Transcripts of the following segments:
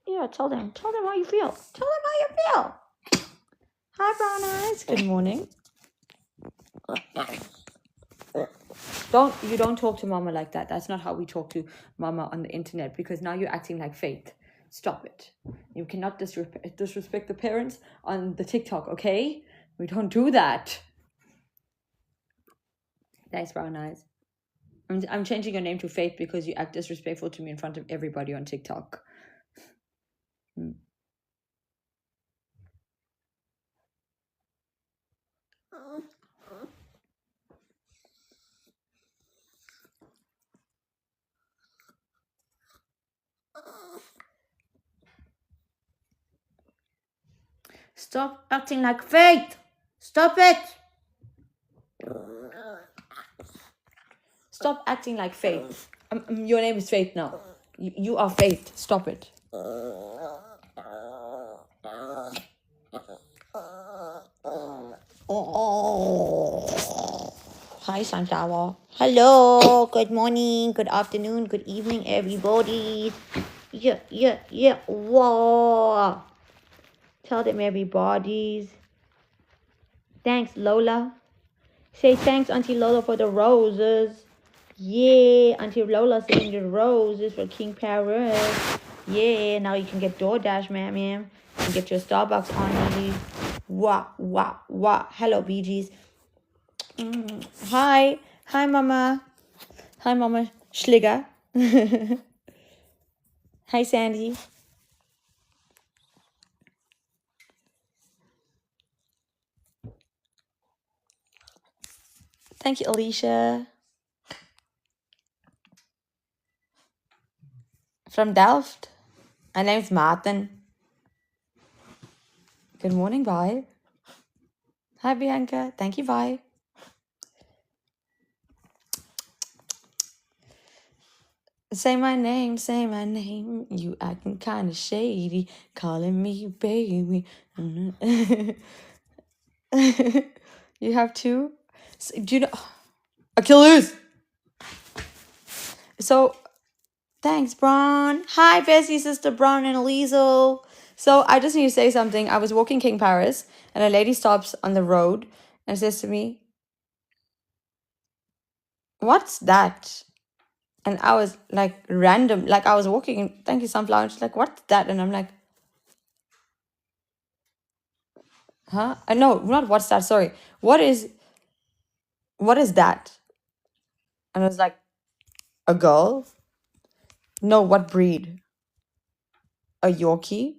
Yeah, tell them how you feel. Tell them how you feel. Hi, brown eyes. Good morning. You don't talk to mama like that. That's not how we talk to mama on the internet, because now you're acting like Faith. Stop it. You cannot disrespect the parents on the TikTok, okay? We don't do that. Thanks, brown eyes. I'm changing your name to Faith because you act disrespectful to me in front of everybody on TikTok. Stop acting like Faith. Stop it. Stop acting like Faith. Your name is Faith now. You are Faith. Stop it. Hi, Sunflower. Hello. Good morning. Good afternoon. Good evening, everybody. Yeah. Whoa. Tell them, everybody. Thanks, Lola. Say thanks, Auntie Lola, for the roses. Yeah, Auntie Lola sending the roses for King Paris. Yeah, now you can get DoorDash, ma'am. You can get your Starbucks on you. Wah. Hello, Bee Gees. Hi, Mama. Hi, Mama Schligger. Hi, Sandy. Thank you, Alicia. From Delft. My name's Martin. Good morning, bye. Hi, Bianca. Thank you, bye. Say my name. You acting kind of shady, calling me baby. You have two? So, do you know? Achilles! So, thanks, Bron. Hi, Bessie, sister Bron and Elizo. So, I just need to say something. I was walking King Paris, and a lady stops on the road and says to me, "What's that?" And I was like, random. Like, I was walking, and thank you, Sunflower. And she's like, "What's that?" And I'm like, huh? No, not what's that. Sorry. What is that? And I was like, a girl? No, what breed? A Yorkie?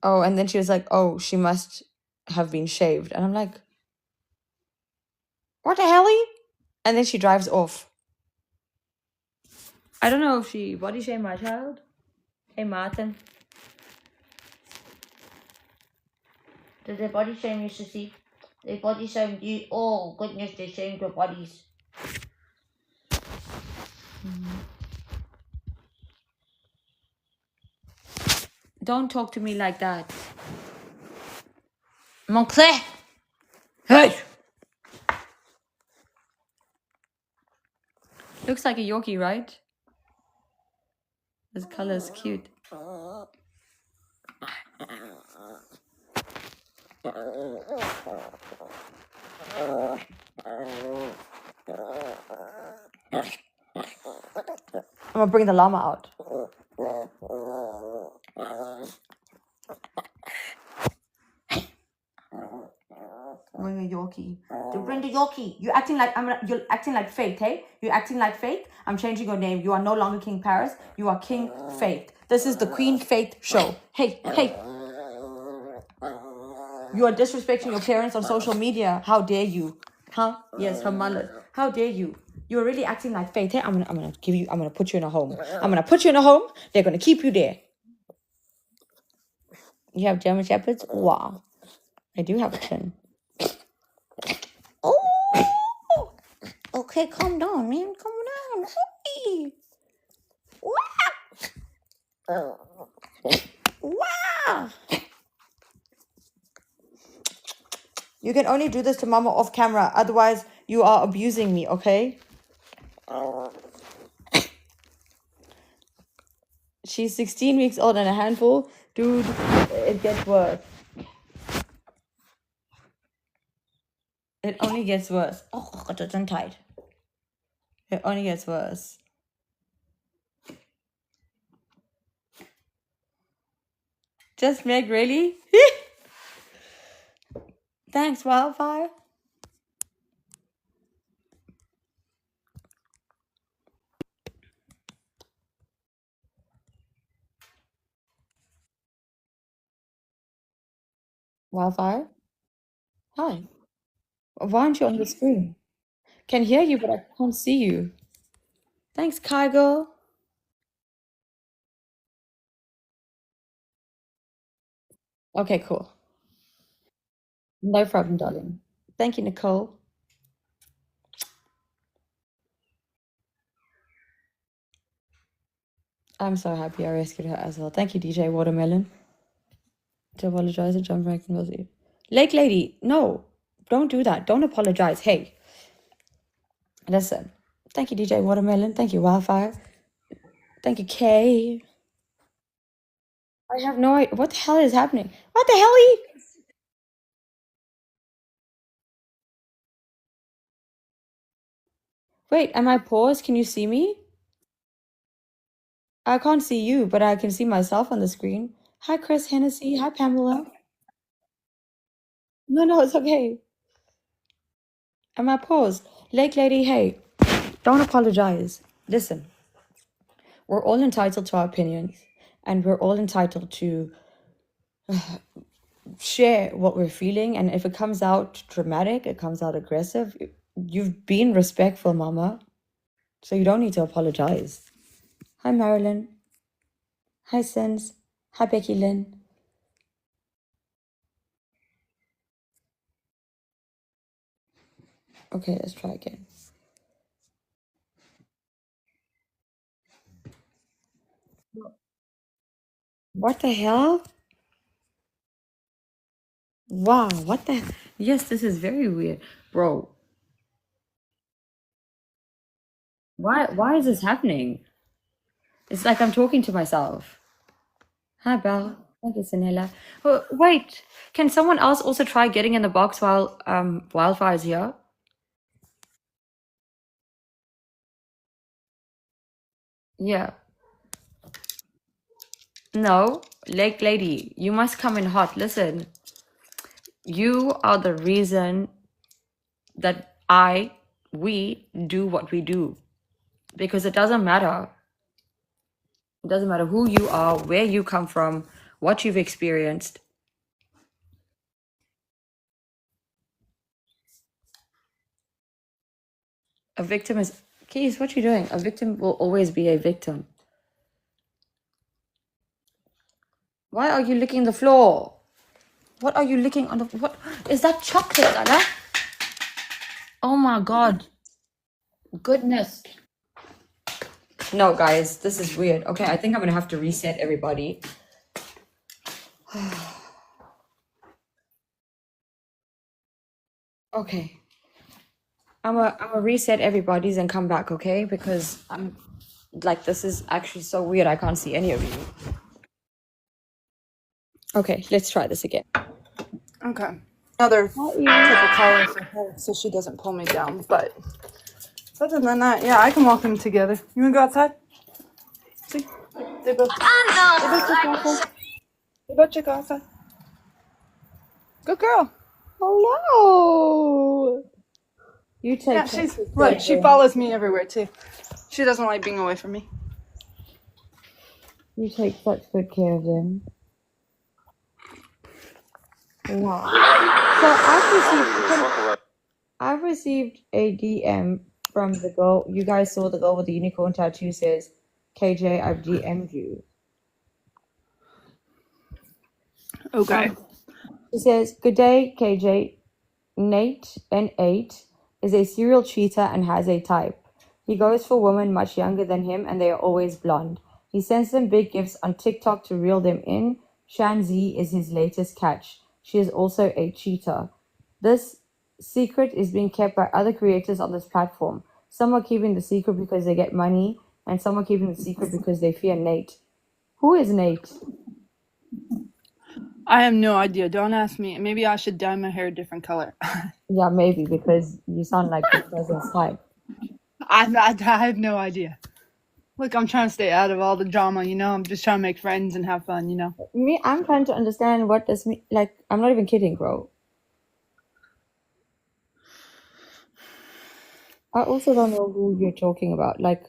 Oh, and then she was like, oh, she must have been shaved. And I'm like, what the hell? And then she drives off. I don't know if she body shamed my child. Hey, Martin. Did they body shame you, Sissy? They body shamed you. Oh, goodness, they shamed your bodies. Don't talk to me like that. Moncler! Hey! Looks like a Yorkie, right? This color is cute. I'm gonna bring the llama out. Bring a Yorkie. Bring the Yorkie. You're acting like Faith, hey? You're acting like Faith. I'm changing your name. You are no longer King Paris. You are King Faith. This is the Queen Faith show. Hey. You are disrespecting your parents on social media. How dare you? Huh? Yes, her mother. How dare you? You're really acting like Faith. Hey, I'm gonna put you in a home. I'm gonna put you in a home. They're gonna keep you there. You have German Shepherds? Wow. I do have a chin. Oh! Okay, calm down, man. Calm down. Hey. Wow! Wow! You can only do this to Mama off camera. Otherwise, you are abusing me, okay? She's 16 weeks old and a handful. Dude, it gets worse. It only gets worse. Oh, that's tight. It only gets worse. Just Meg, really? Thanks, Wildfire. Wildfire? Hi. Why aren't you on the screen? Can hear you, but I can't see you. Thanks, Kygo. Okay, cool. No problem, darling. Thank you, Nicole. I'm so happy I rescued her as well. Thank you, DJ Watermelon. To apologize to jump back and you. Lake Lady, no, don't do that. Don't apologize. Hey, listen. Thank you, DJ Watermelon. Thank you, Wildfire. Thank you, Kay. I have no idea. What the hell is happening? What the hell? Wait, am I paused? Can you see me? I can't see you, but I can see myself on the screen. Hi, Chris Hennessy. Hi, Pamela. No, it's okay. Am I paused? Lake Lady, hey, don't apologize. Listen, we're all entitled to our opinions, and we're all entitled to share what we're feeling. And if it comes out dramatic, it comes out aggressive, you've been respectful, Mama. So you don't need to apologize. Hi, Marilyn. Hi, Sins. Hi, Becky Lynn. Okay, let's try again. What the hell? Wow, what the? Yes, this is very weird. Bro, why is this happening? It's like I'm talking to myself. Hi, Belle. Thank you, Sanella. Oh, wait, can someone else also try getting in the box while Wildfire's here? Yeah. No, Lake Lady, you must come in hot. Listen, you are the reason that we do what we do. Because it doesn't matter. It doesn't matter who you are, where you come from, what you've experienced. A victim is... Keys, what you doing? A victim will always be a victim. Why are you licking the floor? What are you licking on the... What is that chocolate, Anna? Oh my god. Goodness. No, guys, this is weird. Okay, I think I'm gonna have to reset everybody. Okay. I'm gonna reset everybody's and come back, okay? Because I'm like, this is actually so weird. I can't see any of you. Okay, let's try this again. Okay. Another type of collar for her so she doesn't pull me down. But other than that, yeah, I can walk them together. You wanna go outside? See? They both check outside. Good girl. Hello. You take Yeah, she follows me everywhere too. She doesn't like being away from me. You take such good care of them. Wow. So I've received a DM from the girl. You guys saw the girl with the unicorn tattoo says, KJ, I've DM'd you. Okay. She says, good day, KJ. Nate, N8, is a serial cheater and has a type. He goes for women much younger than him and they are always blonde. He sends them big gifts on TikTok to reel them in. Shanzi is his latest catch. She is also a cheater. This secret is being kept by other creators on this platform. Some are keeping the secret because they get money, and some are keeping the secret because they fear Nate. Who is Nate? I have no idea. Don't ask me. Maybe I should dye my hair a different color. Yeah, maybe because you sound like this person's type. I have no idea. Look, I'm trying to stay out of all the drama, you know? I'm just trying to make friends and have fun, you know? Me, I'm trying to understand what does me like. I'm not even kidding, bro. I also don't know who you're talking about. Like,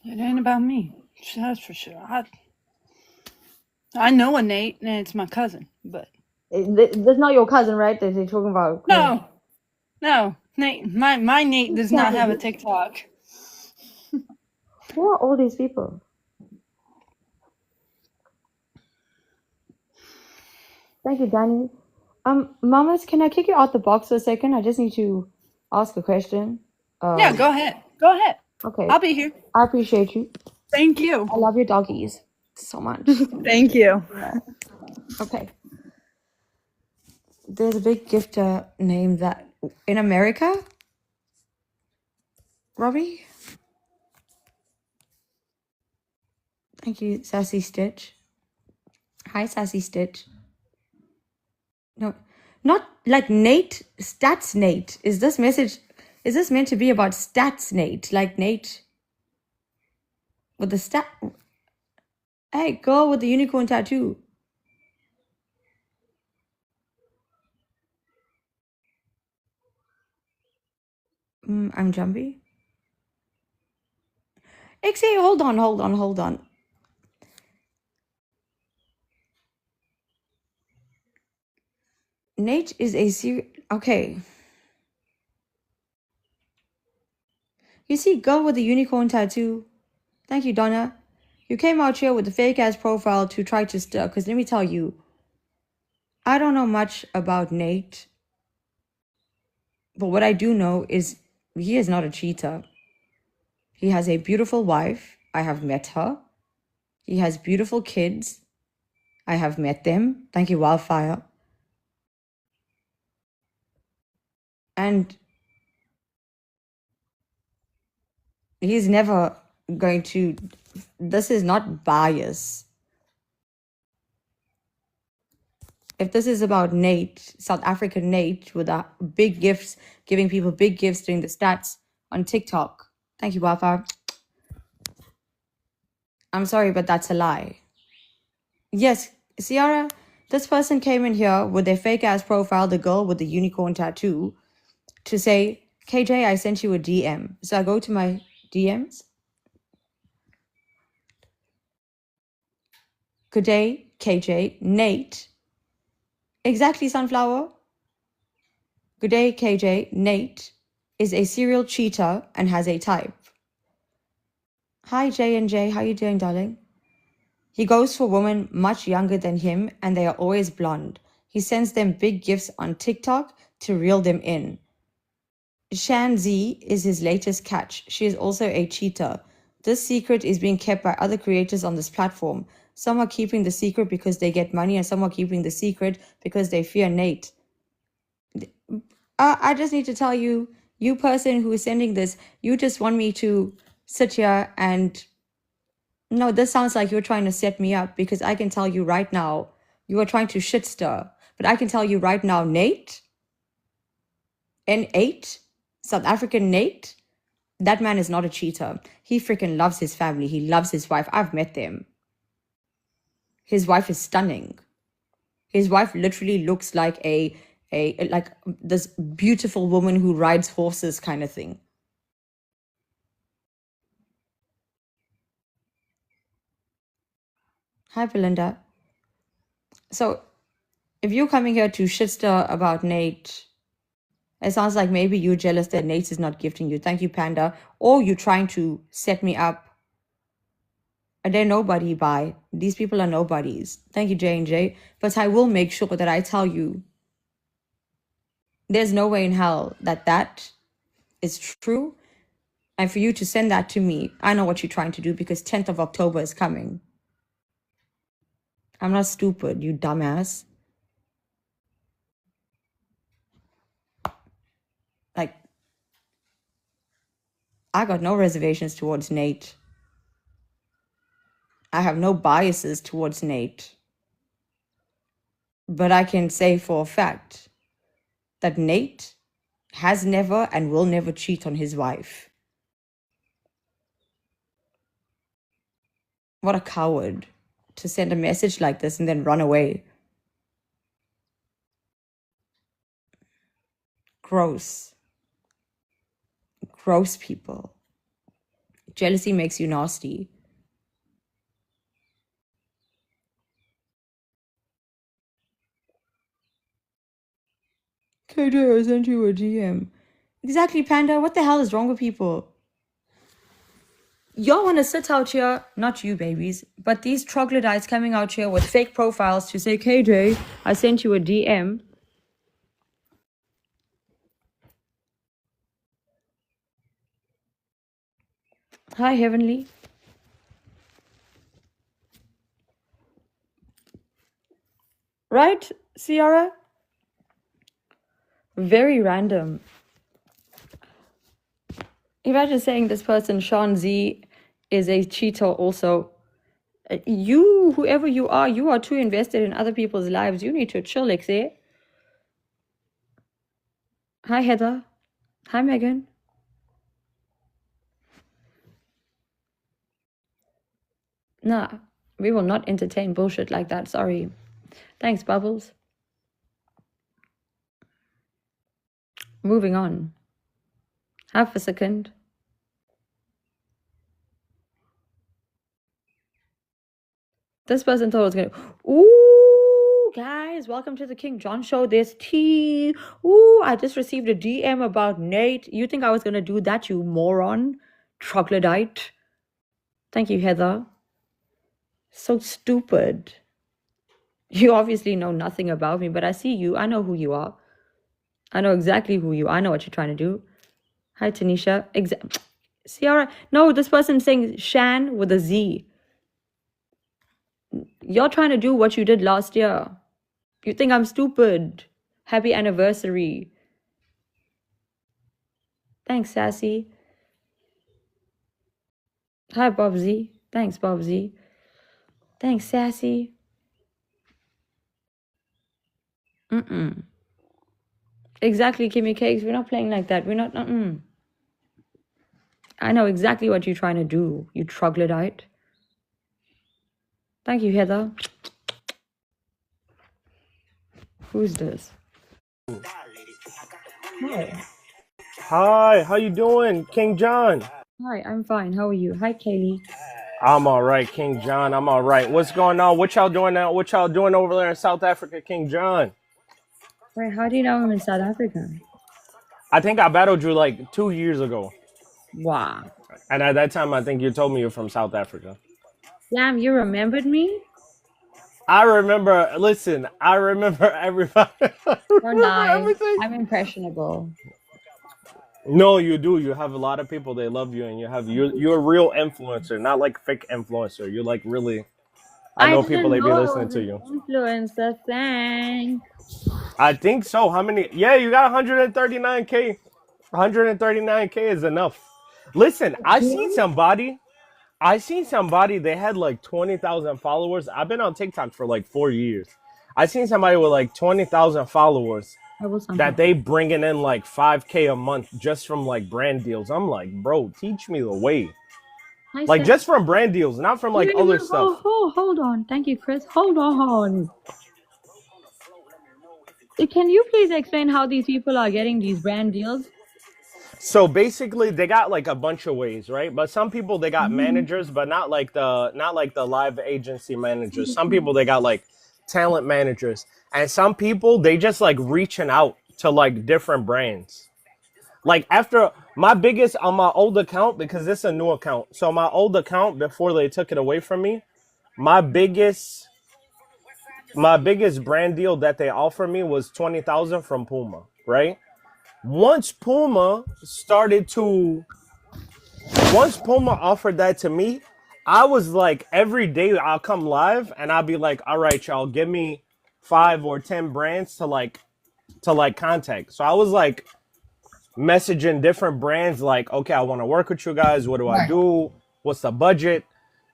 It ain't about me. That's for sure. I know a Nate, and it's my cousin, but that's not your cousin, right? That they're talking about. no, Nate. My Nate does not have a TikTok. Who are all these people? Thank you, Danny. Mamas, can I kick you out the box for a second? I just need to ask a question. Yeah, go ahead. Go ahead. Okay. I'll be here. I appreciate you. Thank you. I love your doggies so much. Thank you. Yeah. Okay. There's a big gifter named that in America. Robbie? Thank you, Sassy Stitch. Hi, Sassy Stitch. No, not like Nate, Stats Nate. Is this meant to be about Stats Nate? Like Nate with the stat. Hey, girl with the unicorn tattoo. I'm jumpy. XA, hold on. Nate is a serious. Okay. You see, girl with the unicorn tattoo. Thank you, Donna. You came out here with a fake ass profile to try to stir. Because let me tell you, I don't know much about Nate. But what I do know is he is not a cheater. He has a beautiful wife. I have met her. He has beautiful kids. I have met them. Thank you, Wildfire. And he's never going to. This is not bias. If this is about Nate, South African Nate, with big gifts, giving people big gifts doing the stats on TikTok. Thank you, Wildfire. I'm sorry, but that's a lie. Yes, Ciara, this person came in here with their fake ass profile, the girl with the unicorn tattoo, to say, KJ, I sent you a DM. So I go to my DMs. Good day, KJ. Nate. Exactly, Sunflower. Good day, KJ. Nate is a serial cheater and has a type. Hi, J&J. How you doing, darling? He goes for women much younger than him and they are always blonde. He sends them big gifts on TikTok to reel them in. Shan Z is his latest catch. She is also a cheater. This secret is being kept by other creators on this platform. Some are keeping the secret because they get money and some are keeping the secret because they fear Nate. I just need to tell you, you person who is sending this, you just want me to sit here and... No, this sounds like you're trying to set me up because I can tell you right now, you are trying to shit stir. But I can tell you right now, Nate, N8, South African Nate, that man is not a cheater. He freaking loves his family. He loves his wife. I've met them. His wife is stunning. His wife literally looks like like this beautiful woman who rides horses kind of thing. Hi, Belinda. So if you're coming here to shitstir about Nate, it sounds like maybe you're jealous that Nate is not gifting you. Thank you, Panda. Or you're trying to set me up. And they're nobody by. These people are nobodies. Thank you, J&J. But I will make sure that I tell you there's no way in hell that that is true. And for you to send that to me, I know what you're trying to do because 10th of October is coming. I'm not stupid, you dumbass. Like, I got no reservations towards Nate. I have no biases towards Nate. But I can say for a fact that Nate has never and will never cheat on his wife. What a coward to send a message like this and then run away. Gross. Gross people. Jealousy makes you nasty. KJ, I sent you a DM. Exactly, Panda. What the hell is wrong with people? Y'all want to sit out here, not you babies, but these troglodytes coming out here with fake profiles to say, KJ, I sent you a DM. Hi, Heavenly. Right, Ciara? Very random. Imagine saying this person, Sean Z, is a cheater also. You, whoever you are too invested in other people's lives. You need to chill, Lexi. Hi, Heather. Hi, Megan. Nah, we will not entertain bullshit like that. Sorry. Thanks, Bubbles. Moving on. Half a second. This person thought it was gonna. Ooh, guys, welcome to the King John Show. There's tea. Ooh, I just received a DM about Nate. You think I was gonna do that, you moron? Troglodyte. Thank you, Heather. So stupid. You obviously know nothing about me, but I see you. I know who you are. I know exactly who you are. I know what you're trying to do. Hi, Tanisha. Ciara. No, this person's saying Shan with a Z. You're trying to do what you did last year. You think I'm stupid. Happy anniversary. Thanks, Sassy. Hi, Bob Z. Thanks, Bob Z. Thanks, Sassy. Exactly, Kimmy Cakes. We're not playing like that. We're not. I know exactly what you're trying to do, you troglodyte. Thank you, Heather. Who's this? Hi. Hi, how you doing, King John? Hi, I'm fine. How are you? Hi, Kaylee. I'm all right, King John. I'm all right. What's going on? What y'all doing now? What y'all doing over there in South Africa, King John? Wait, how do you know I'm in South Africa? I think I battled you like 2 years ago. Wow. And at that time, I think you told me you're from South Africa. Damn, you remembered me? I remember, listen, I remember everybody. You're nice. I'm impressionable. No, you do. You have a lot of people, they love you, and you're a real influencer, not like fake influencer. You're like really, I know people, they be listening to you. Influencer, thanks. I think so. How many? Yeah, you got 139K. 139K is enough. Listen, I seen somebody, they had like 20,000 followers. I've been on TikTok for like 4 years. I seen somebody with like 20,000 followers that they bringing in like 5K a month just from like brand deals. I'm like, bro, teach me the way. Like just from brand deals, not from like other stuff. Hold on. Thank you, Chris. Hold on. Can you please explain how these people are getting these brand deals? So basically, they got like a bunch of ways, right? But some people, they got managers, but not like the live agency managers. Some people, they got like talent managers, and some people, they just like reaching out to like different brands. Like after my biggest on my old account, because this is a new account. So my old account, before they took it away from me, my biggest brand deal that they offered me was 20,000 from Puma, right? Once Puma offered that to me, I was like, every day I'll come live and I'll be like, all right, y'all, give me 5 or 10 brands to like contact. So I was like, messaging different brands like, okay, I want to work with you guys. What do I Right. do? What's the budget?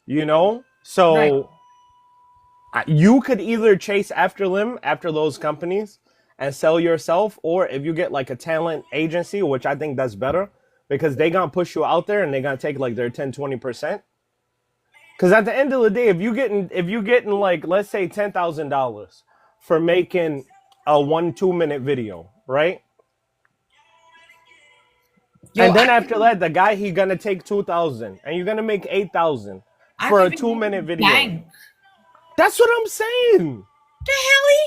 You know? Right. So you could either chase after them, after those companies, and sell yourself, or if you get like a talent agency, which I think that's better because they gonna push you out there and they gonna take like their 10-20%. Because at the end of the day, if you getting like, let's say $10,000 for making a 1-2 minute video, right? Yo, And then I after that, the guy he gonna take 2,000, and you're gonna make 8,000 I for a could be 2 minute video. bang. That's what I'm saying. The hell?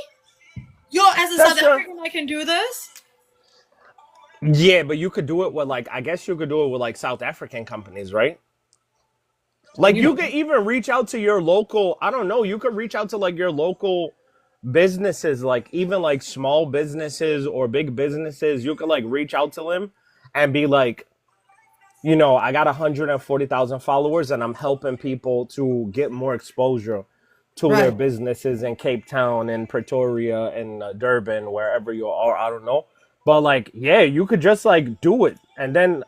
Yo, as a That's South African, I can do this. Yeah, but you could do it with like, I guess you could do it with like South African companies, right? Like You you know, could even reach out to your local, I don't know, you could reach out to like your local businesses, like even like small businesses or big businesses. You could like reach out to them and be like, I got 140,000 followers and I'm helping people to get more exposure to their right? businesses in Cape Town and Pretoria and Durban, wherever you are. I don't know. But like, yeah, you could just like do it and then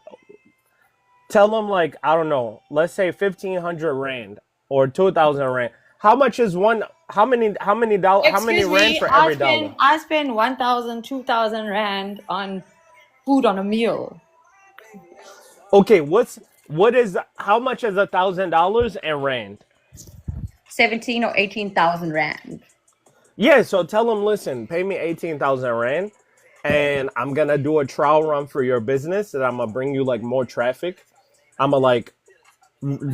tell them like, I don't know, let's say 1,500 rand or 2,000 rand. How much is one? How many Excuse rand me, for every dollar? I spend 1,000, 2,000 rand on food on a meal. Okay, how much is $1,000 in rand? 17 or 18,000 rand. Yeah, so tell them, listen, pay me 18,000 rand, and I'm gonna do a trial run for your business, and I'm gonna bring you like more traffic. I'm gonna like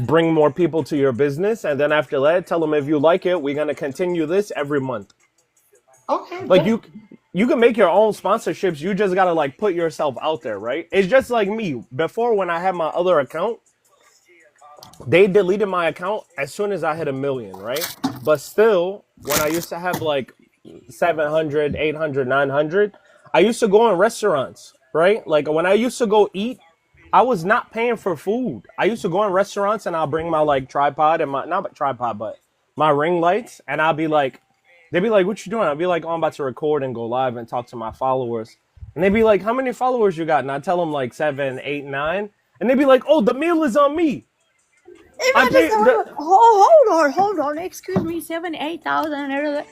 bring more people to your business, and then after that, tell them if you like it, we're gonna continue this every month. Okay, Like good. you can make your own sponsorships. You just gotta like put yourself out there, right? It's just like me. Before when I had my other account, they deleted my account as soon as I hit 1 million, right? But still, when I used to have like 700, 800, 900, I used to go in restaurants, right? Like when I used to go eat, I was not paying for food. I used to go in restaurants and I'll bring my like tripod and my, not tripod, but my ring lights. And I'll be like, they'd be like, what you doing? I'll be like, oh, I'm about to record and go live and talk to my followers. And they'd be like, how many followers you got? And I tell them like 7, 8, 9. And they'd be like, oh, the meal is on me. If I I just pay the, hold on, excuse me, 7, 8,000.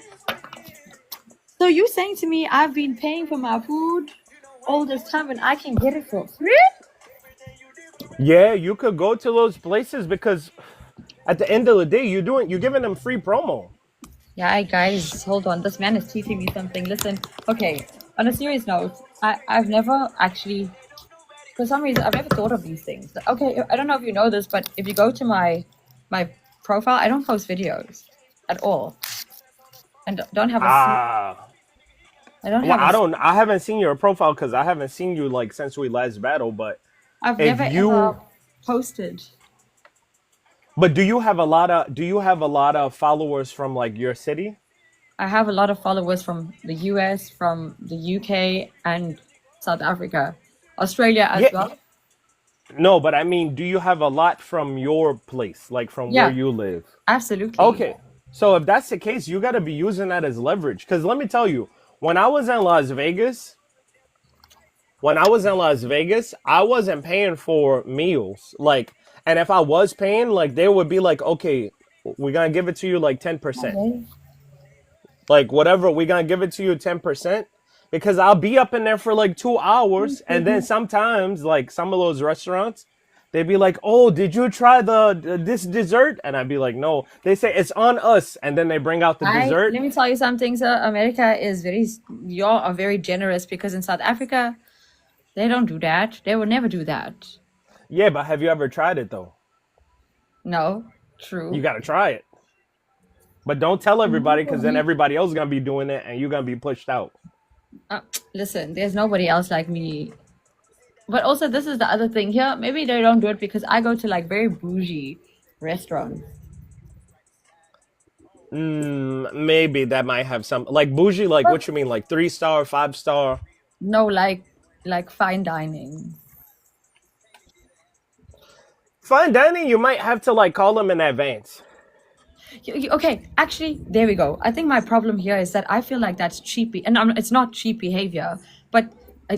So you saying to me I've been paying for my food all this time and I can get it for free? yeah, you could go to those places because at the end of the day, you're giving them free promo. Yeah, guys, hold on. This man is teaching me something. Listen, okay. On a serious note, I've never actually, for some reason, I've never thought of these things. Okay, I don't know if you know this, but if you go to my profile, I don't post videos at all, and don't have a Ah, I don't well, have a. I haven't seen your profile because I haven't seen you like since we last battle. But I've if never you, ever posted. but do you have a lot of followers from like your city? I have a lot of followers from the US, from the UK, and South Africa, Australia as Yeah, well. no, but I mean, do you have a lot from your place, like from where Yeah, you live? absolutely. Okay, so if that's the case, you got to be using that as leverage. Because let me tell you, when I was in Las Vegas, I wasn't paying for meals. Like, and if I was paying, like, they would be like, okay, we're gonna give it to you like 10%. Okay. Like, whatever, we're gonna give it to you 10%. Because I'll be up in there for like 2 hours. And then sometimes, like, some of those restaurants, they'd be like, oh, did you try this dessert? And I'd be like, no. They say it's on us. And then they bring out the Let dessert. me tell you something, sir. America is y'all are very generous because in South Africa, they don't do that. They would never do that. Yeah, but have you ever tried it though? No, You true. gotta try it. But don't tell everybody because then everybody else is gonna be doing it and you're gonna be pushed out. Uh, Listen, there's nobody else like me. But also, this is the other thing here. Maybe they don't do it because I go to like very bougie restaurants. Maybe that might have some like bougie, like But what you mean, like 3 star, 5 star. no, like fine dining. Fine dining, you might have to like call them in advance. Okay, actually, there we go. I think my problem here is that I feel like that's cheap, and it's not cheap behavior, but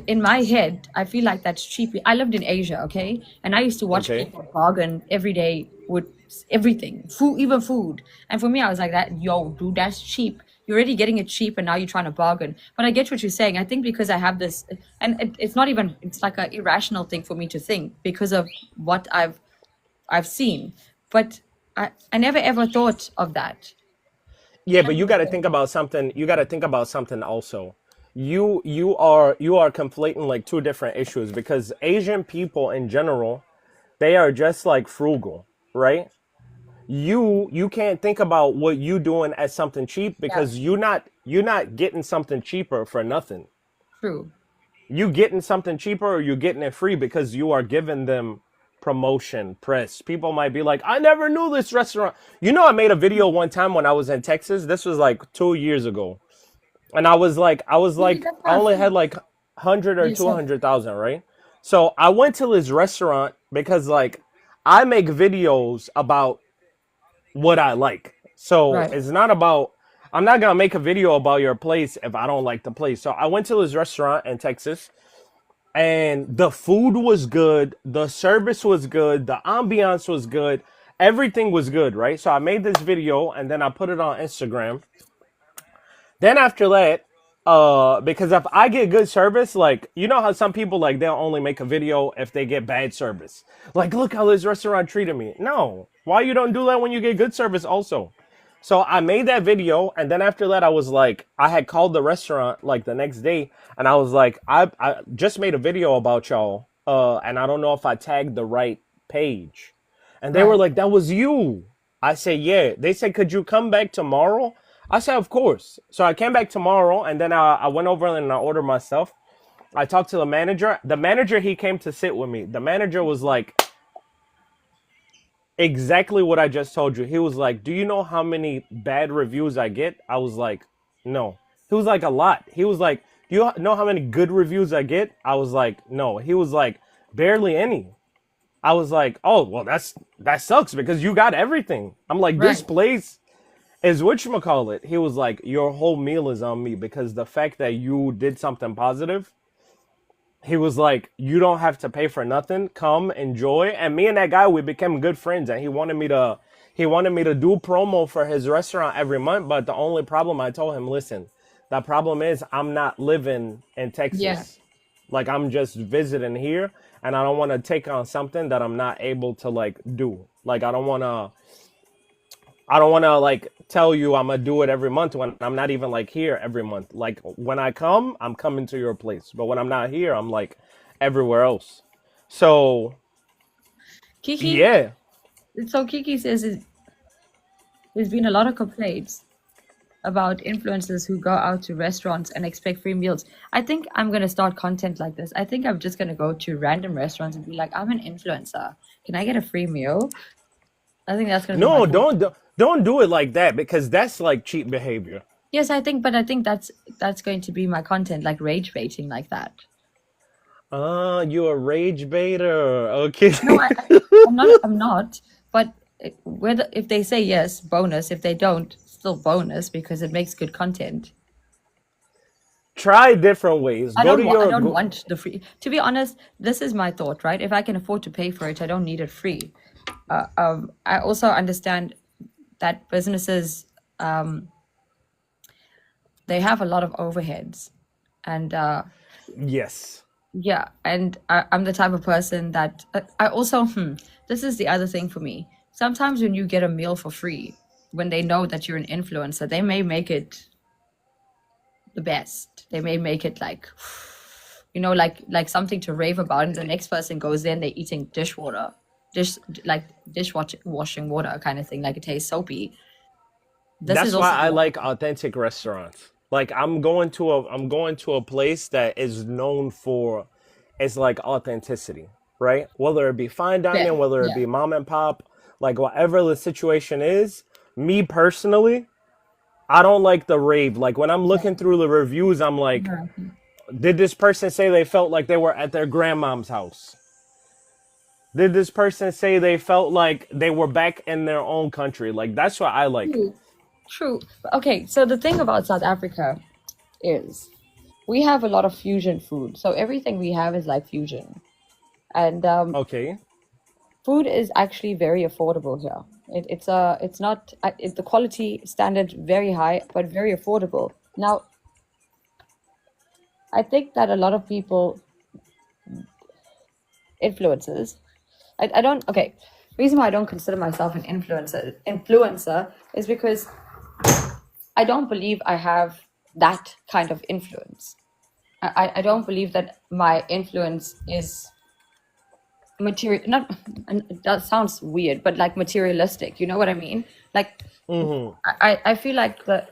in my head, I feel like that's cheap. I lived in Asia, okay, and I used to watch Okay. people bargain every day with everything, food, even food. And for me, I was like, that, yo, dude, that's cheap. You're already getting it cheap, and now you're trying to bargain. But I get what you're saying. I think because I have this, and it's not even, it's like an irrational thing for me to think because of what I've seen. But I never ever thought of that. Yeah, but you got to think about something. You got to think about something also. You are conflating like two different issues because Asian people in general, they are just like frugal, right? You can't think about what you doing as something cheap Yeah, because you're not getting something cheaper for nothing. true. You getting something cheaper or you getting it free because you are giving them promotion, press. People might be like, I never knew this restaurant. I made a video one time when I was in Texas. This was like 2 years ago. And Maybe that's I not only had free. like 100 or Yes, sir. 200,000, right? So I went to this restaurant because like I make videos about what I like. So Right. it's not about, I'm not going to make a video about your place if I don't like the place. So I went to this restaurant in Texas and the food was good, the service was good, the ambiance was good, everything was good, right? So I made this video and then I put it on Instagram. Then after that, because if I get good service, like you know how some people like they'll only make a video if they get bad service. Like, look how this restaurant treated me. No, why you don't do that when you get good service also? So I made that video, and then after that, I was like, I had called the restaurant like the next day, and I was like, I just made a video about y'all, and I don't know if I tagged the right page, and they were Right. like, that was you. I said, yeah. They said, could you come back tomorrow? I said, of course. So I came back tomorrow, and then I went over and I ordered my stuff. I talked to the manager. The manager, he came to sit with me. The manager was like, exactly what I just told you. He was like, do you know how many bad reviews I get? I was like, no. He was like, a lot. He was like, do you know how many good reviews I get? I was like, no. He was like, barely any. I was like, oh, well, that sucks because you got everything. I'm like, this Right. place is whatchamacallit. He was like, your whole meal is on me because the fact that you did something positive, he was like, you don't have to pay for nothing. Come enjoy. And me and that guy, we became good friends. And he wanted me to do promo for his restaurant every month. But the only problem, I told him, listen, the problem is I'm not living in Yeah. Texas. Like I'm just visiting here, and I don't want to take on something that I'm not able to like do. Like I don't want to like tell you I'm gonna do it every month when I'm not even like here every month. Like when I come, I'm coming to your place, but when I'm not here, I'm like everywhere else. So Kiki, yeah, so Kiki says there's been a lot of complaints about influencers who go out to restaurants and expect free meals. I think I'm going to start content like this. I think I'm just going to go to random restaurants and be like, I'm an influencer. Can I get a free meal? I think that's going to be my no, content. don't do it like that because that's like cheap behavior. Yes, but I think that's going to be my content, like rage baiting like that. You a rage baiter? Okay. No, I'm not. But whether if they say yes, bonus. If they don't, still bonus because it makes good content. Try different ways. Go to I your don't go. want the free. To be honest, this is my thought, right? If I can afford to pay for it, I don't need it free. I also understand that businesses they have a lot of overheads, and Yes. yeah, and I'm the type of person that I also this is the other thing for me. Sometimes when you get a meal for free, when they know that you're an influencer, they may make it the best. They may make it like like something to rave about, and the next person goes in, they're eating dishwater, like dishwashing water kind of thing, like it tastes soapy. This is That's why also I like authentic restaurants. Like I'm going to a place that is known for its like authenticity, right? Whether it be fine yeah, dining, whether it yeah, be mom and pop, like whatever the situation is, me personally, I don't like the rave. Like when I'm looking through the reviews, I'm like, American. did this person say they felt like they were at their grandmom's house? Did this person say they felt like they were back in their own country? Like that's what I like. True, true. Okay, so the thing about South Africa is we have a lot of fusion food. So everything we have is like fusion. And Okay. food is actually very affordable here. It's not the quality standard very high, but very affordable. Now, I think that a lot of people influencers. I don't okay. Reason why I don't consider myself an influencer is because I don't believe I have that kind of influence. I don't believe that my influence is material not and that sounds weird, but like materialistic, you know what I mean? Like Mm-hmm. I feel like the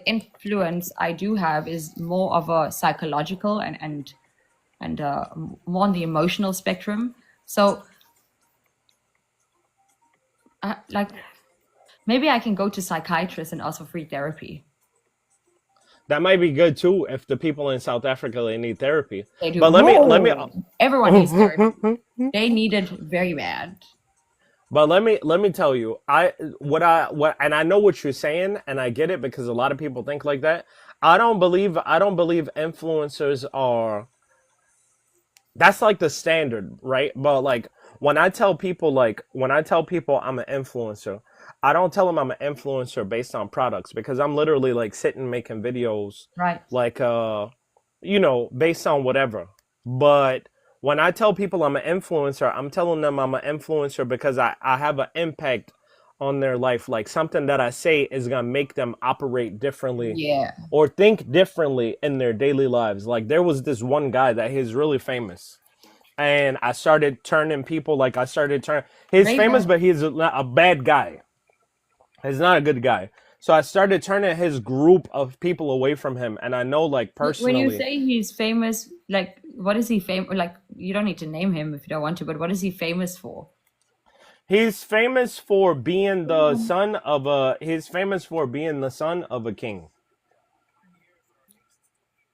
influence I do have is more of a psychological and more on the emotional spectrum. So like maybe I can go to psychiatrists and ask for free therapy. That might be good too if the people in South Africa they need therapy. They do. But let me Everyone needs therapy. They need it very bad. but let me tell you, what and I know what you're saying and I get it because a lot of people think like that. I don't believe influencers are that's like the standard, right? But like when I tell people I'm an influencer, I don't tell them I'm an influencer based on products because I'm literally like sitting making videos Right. like based on whatever. But when I tell people I'm an influencer, I'm telling them I'm an influencer because I have an impact on their life. Like something that I say is gonna make them operate differently Yeah. or think differently in their daily lives. Like there was this one guy that he's really famous. And I started turning people like I started turning he's famous, Raven. but he's not a bad guy. He's not a good guy. So I started turning his group of people away from him. And I know like When you personally say he's famous, like what is he famous? Like you don't need to name him if you don't want to, but what is he famous for? he's famous for being the son of a he's famous for being the son of a king.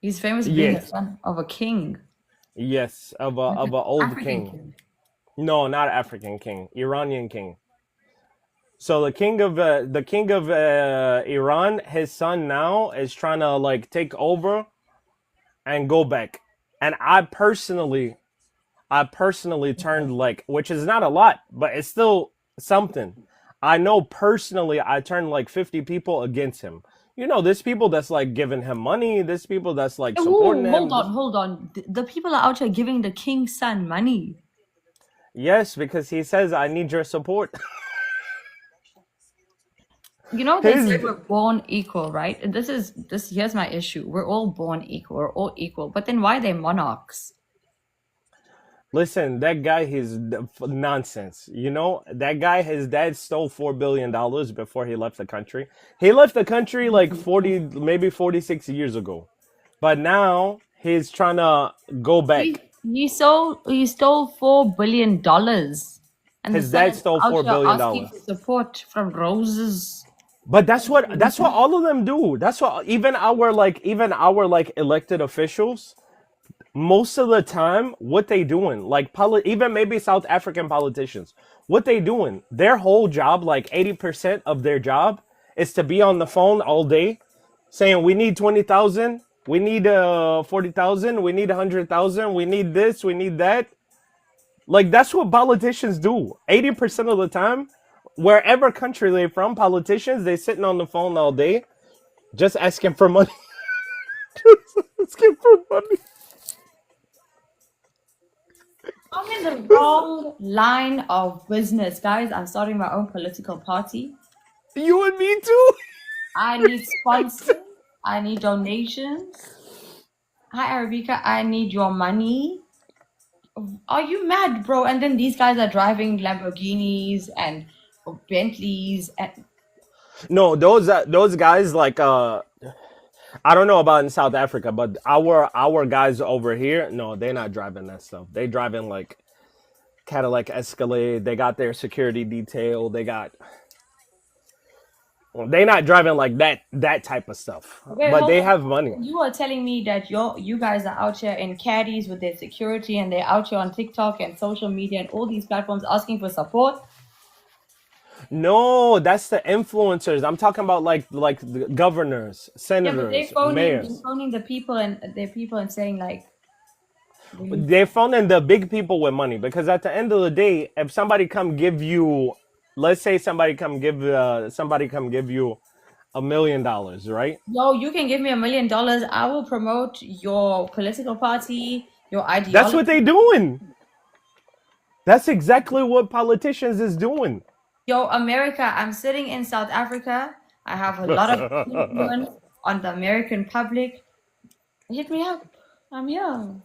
He's famous for being the Yes. son of a king, Yes, of like a an old African king. king. No, not African king, Iranian king. So the king of Iran, his son now is trying to like take over and go back. And I personally turned like, which is not a lot, but it's still something. I know personally I turned like 50 people against him. There's people that's like giving him money. There's people that's like supporting Oh, hold him. on, hold on. The people are out here giving the king's son money. Yes, because he says I need your support. You know, they say His we're born equal, right? And here's my issue. We're all born equal. We're all equal. But then why are they monarchs? Listen, that guy, nonsense. That guy, his dad stole $4 billion before he left the country. He left the country like 40, maybe 46 years ago. But now he's trying to go He back. he stole $4 billion. And the His son dad is stole out $4 here billion. asking for support from roses. But that's what all of them do. That's what even our elected officials, most of the time, what they doing, like even maybe South African politicians, what they doing, their whole job, like 80% of their job is to be on the phone all day saying we need 20,000, we need 40,000, we need 100,000, we need this, we need that. Like that's what politicians do. 80% of the time, wherever country they're from, politicians they sitting on the phone all day just asking for money. Just asking for money. I'm in the wrong line of business, guys. I'm starting my own political party. You and me too. I need sponsors. I need donations. Hi, Arabica. I need your money. Are you mad, bro? And then these guys are driving Lamborghinis and Bentleys and No, those guys like I don't know about in South Africa, but our guys over here, no, they're not driving that stuff. They driving like Cadillac Escalade. They got their security detail. They not driving like that type of stuff. wait, But hold they on. have money. You are telling me that you guys are out here in caddies with their security and they're out here on TikTok and social media and all these platforms asking for support? No, that's the influencers. I'm talking about like the governors, Yeah, but senators, they're mayors. phoning the people and their people and saying like, we- They're phoning the big people with money because at the end of the day, if somebody come give you, let's say somebody come give you $1 million, right? yo, you can give me $1 million. I will promote your political party, your That's what ideology. they doing. That's exactly what politicians is doing. Yo, America, I'm sitting in South Africa. I have a lot of influence on the American public. Hit me up. I'm here.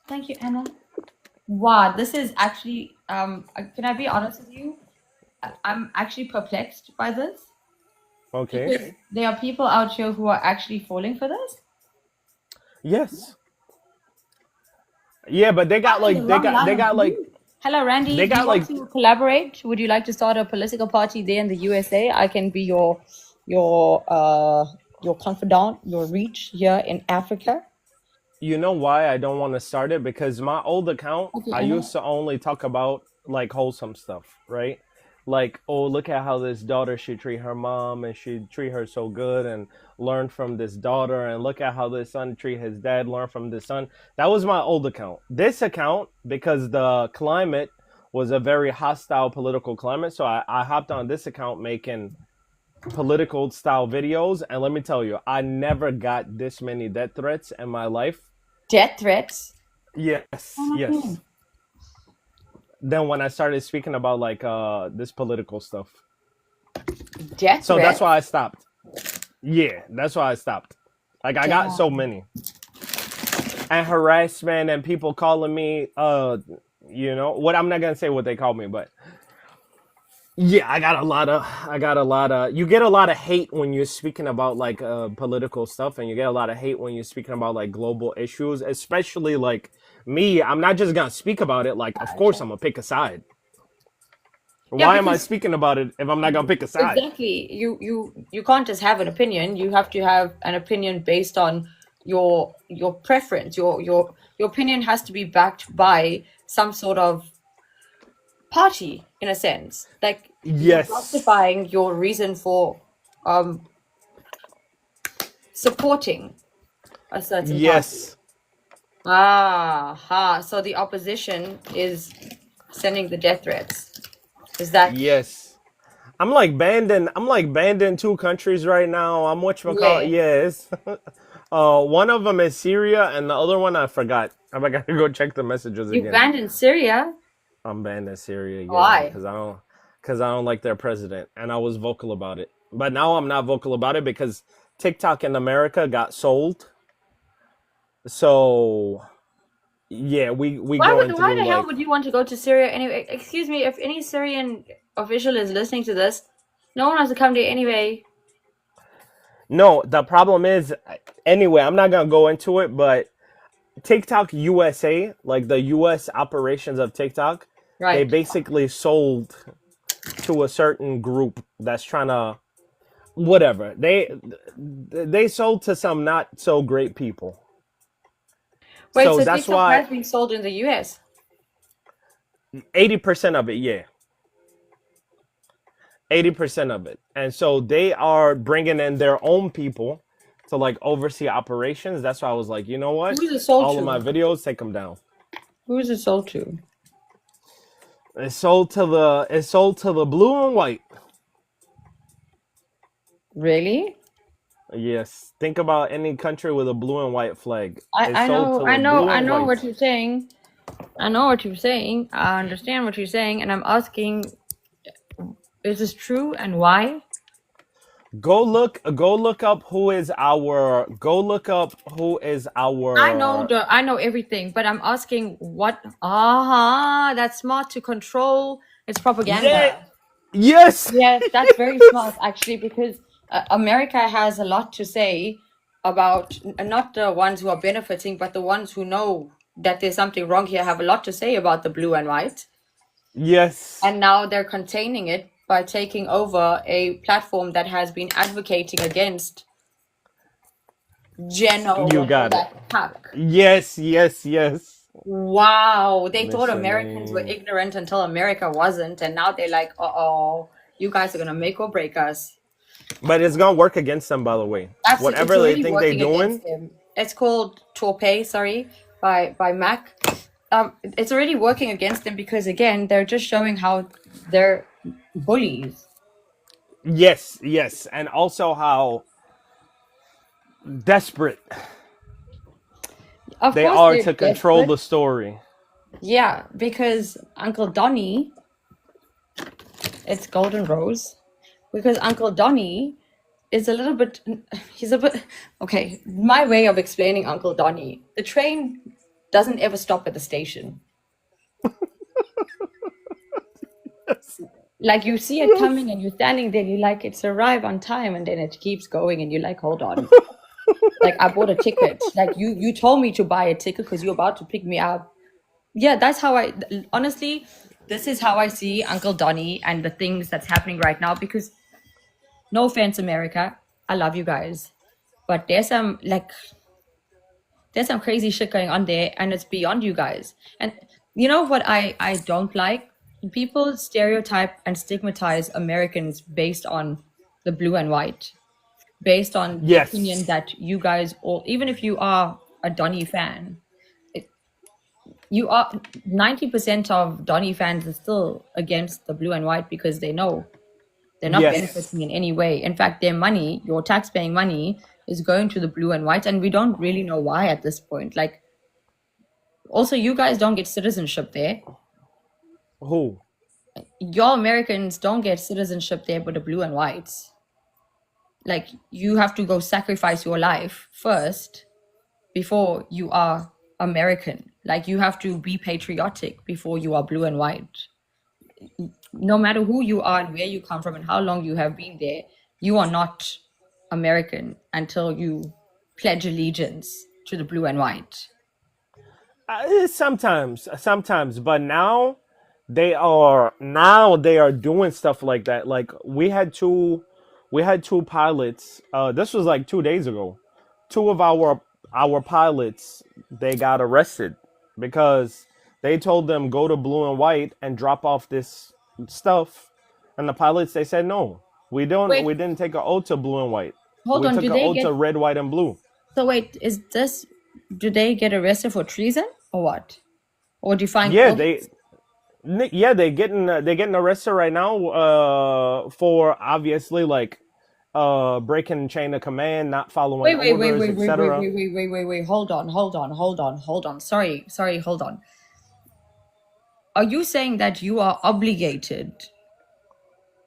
Thank you, Anna. Wow, this is actually can I be honest with you? I'm actually perplexed by this Okay. because there are people out here who are actually falling for this. Yes. Yeah, but they got I'm in the like they wrong got line they of got like view. Hello, Randy. they Do you got want like to collaborate? Would you like to start a political party there in the USA? I can be your confidant, your reach here in Africa. you know why I don't want to start it? Because my old account, Okay, I Anna. used to only talk about like wholesome stuff, right? Like, oh, look at how this daughter should treat her mom and she treat her so good and learn from this daughter and look at how this son treat his dad, learn from this son. That was my old account. This account, because the climate was a very hostile political climate, so I hopped on this account making political style videos, and let me tell you, I never got this many death threats in my life. Death threats. Yes, Oh, yes. Then when I started speaking about like this political stuff. death So that's threats. why I stopped. Yeah, that's why I stopped. Like I got so Damn. many. And harassment and people calling me what I'm not gonna say what they call me, but yeah, you get a lot of hate when you're speaking about like political stuff, and you get a lot of hate when you're speaking about like global issues, especially like me. I'm not just gonna speak about it, like of course I'm gonna pick a side. Yeah, Why am I because speaking about it if I'm not gonna pick a side? exactly, you can't just have an opinion. You have to have an opinion based on your preference. Your opinion has to be backed by some sort of party, in a sense. Like you're Yes. justifying your reason for um supporting a certain party. Yes. Ah, ha. So the opposition is sending the death threats. Is that Yes. I'm like banned in two countries right now. I'm whatchamacallit. yeah? Yes. One of them is Syria, and the other one I forgot. I gotta go check the messages You again. banned in Syria? I'm banned in Syria, yeah, Why? because I don't like their president, and I was vocal about it. But now I'm not vocal about it because TikTok in America got sold. So yeah, we going Why through the hell like would you want to go to Syria anyway? Excuse me, if any Syrian official is listening to this, no one has to come there anyway. no. The problem is anyway. I'm not gonna go into it, but TikTok USA, like the US operations of TikTok, they Right. basically sold to a certain group that's trying to whatever. They sold to some not so great people. Wait, So so that's TikTok why has been sold in the US? 80% of it, yeah. 80% of it. And so they are bringing in their own people to like oversee operations. That's why I was like, you know what? Who is it sold All of my to? videos, take them down. Who is it sold to? It's sold to the blue and white. Really? Yes. Think about any country with a blue and white flag. It's I sold to know, I the know, blue I and know what white. you're saying. I know what you're saying. I understand what you're saying, and I'm asking, is this true and why? Go look up who is our I know everything, but I'm asking what that's smart to control. It's yeah, propaganda. yes. Yes, that's very smart actually, because America has a lot to say about not the ones who are benefiting, but the ones who know that there's something wrong here have a lot to say about the blue and white. Yes. And now they're containing it by taking over a platform that has been advocating against Geno, You whatever got it. that cuck. Yes, yes, yes. Wow, they thought Americans were Listening. ignorant until America wasn't, and now they're like, uh-oh, you guys are gonna make or break us. But it's gonna work against them, by the way. It's Whatever they already think they're working doing. against them. It's called Torpay, sorry, by Mac. It's already working against them because again, they're just showing how they're bullies. Yes, yes, and also how desperate Of they course, are they're to control desperate. the story. Yeah, because Uncle Donny, it's Golden Rose, because Uncle Donny is a little bit, he's a bit, okay, my way of explaining Uncle Donny, the train doesn't ever stop at the station. Like you see it coming and you're standing there, you like it's arrive on time, and then it keeps going, and you're like, hold on. Like I bought a ticket. Like you told me to buy a ticket because you're about to pick me up. Yeah, that's how I honestly, this is how I see Uncle Donny and the things that's happening right now. Because no offense, America, I love you guys, but there's some crazy shit going on there, and it's beyond you guys. And you know what I don't like? People stereotype and stigmatize Americans based on the blue and white, based on the opinion Yes, that you guys all, even if you are a Donny fan, it, you are 90% of Donny fans are still against the blue and white because they know they're not yes, benefiting in any way. In fact, their money, your tax-paying money, is going to the blue and white, and we don't really know why at this point. Like, also, you guys don't get citizenship there. who? Y'all Americans don't get citizenship there, but the blue and whites. Like, you have to go sacrifice your life first before you are American. Like, you have to be patriotic before you are blue and white. No matter who you are and where you come from and how long you have been there, you are not American until you pledge allegiance to the blue and white. Sometimes, but now they are doing stuff like that. Like we had two pilots. This was like 2 days ago. Two of our pilots, they got arrested because they told them go to blue and white and drop off this stuff, and the pilots they said no. We don't. Wait, We didn't take an oath to blue and white. hold We on. took Do an they oath get to red, white, and blue. so wait, is this do they get arrested for treason or what? Or defying Yeah, orders? they're getting arrested right now for obviously like breaking chain of command, not following Wait, wait, wait, orders, wait, wait, wait, etc. wait, wait, wait, wait, wait. Hold on. Sorry, hold on. Are you saying that you are obligated,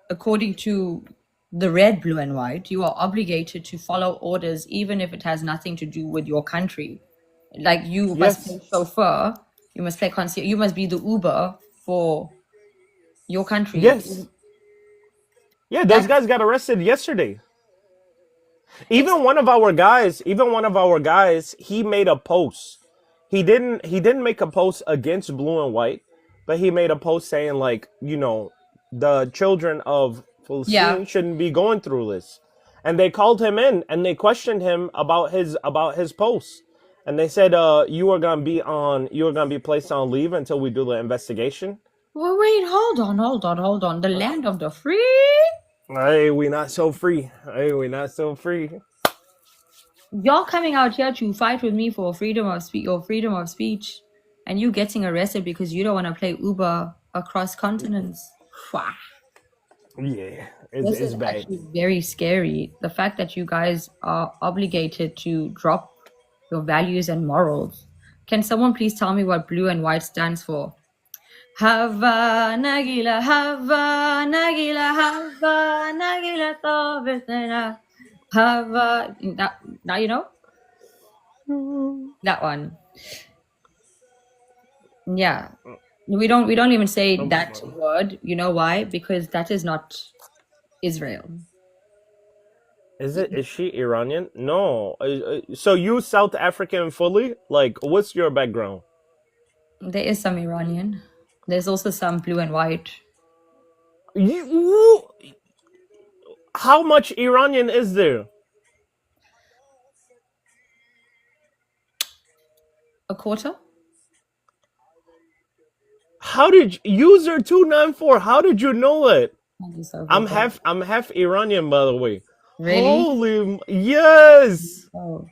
according to the red, blue, and white, you are obligated to follow orders even if it has nothing to do with your country? Like you must Yes. play chauffeur, you must play concierge, you must be the Uber for your country. Yes. Yeah, those That's guys got arrested yesterday. it's Even one of our guys, he made a post. He didn't make a post against blue and white, but he made a post saying like, the children of yeah. Palestine shouldn't be going through this. And they called him in and they questioned him about his post. And they said, you are gonna be placed on leave until we do the investigation. Well, wait, hold on. The land of the free? Hey, we not so free. Hey, we not so free. Y'all coming out here to fight with me for freedom of speech or freedom of speech, and you getting arrested because you don't want to play Uber across continents. Wow. Yeah, it's This it's is bad. actually very scary. The fact that you guys are obligated to drop your values and morals. Can someone please tell me what blue and white stands for? Hava Nagila, Hava Nagila, Hava Nagila, Tovetena, Hava. Now you know that one. Yeah, we don't even say that word. You know why? Because that is not Israel. Is she Iranian? No. So you South African fully? Like, what's your background? There is some Iranian. There's also some blue and white. You, how much Iranian is there? A quarter? How did user 294? How did you know it? Thank you so I'm much. half Iranian, by the way. Really? Yes. Oh.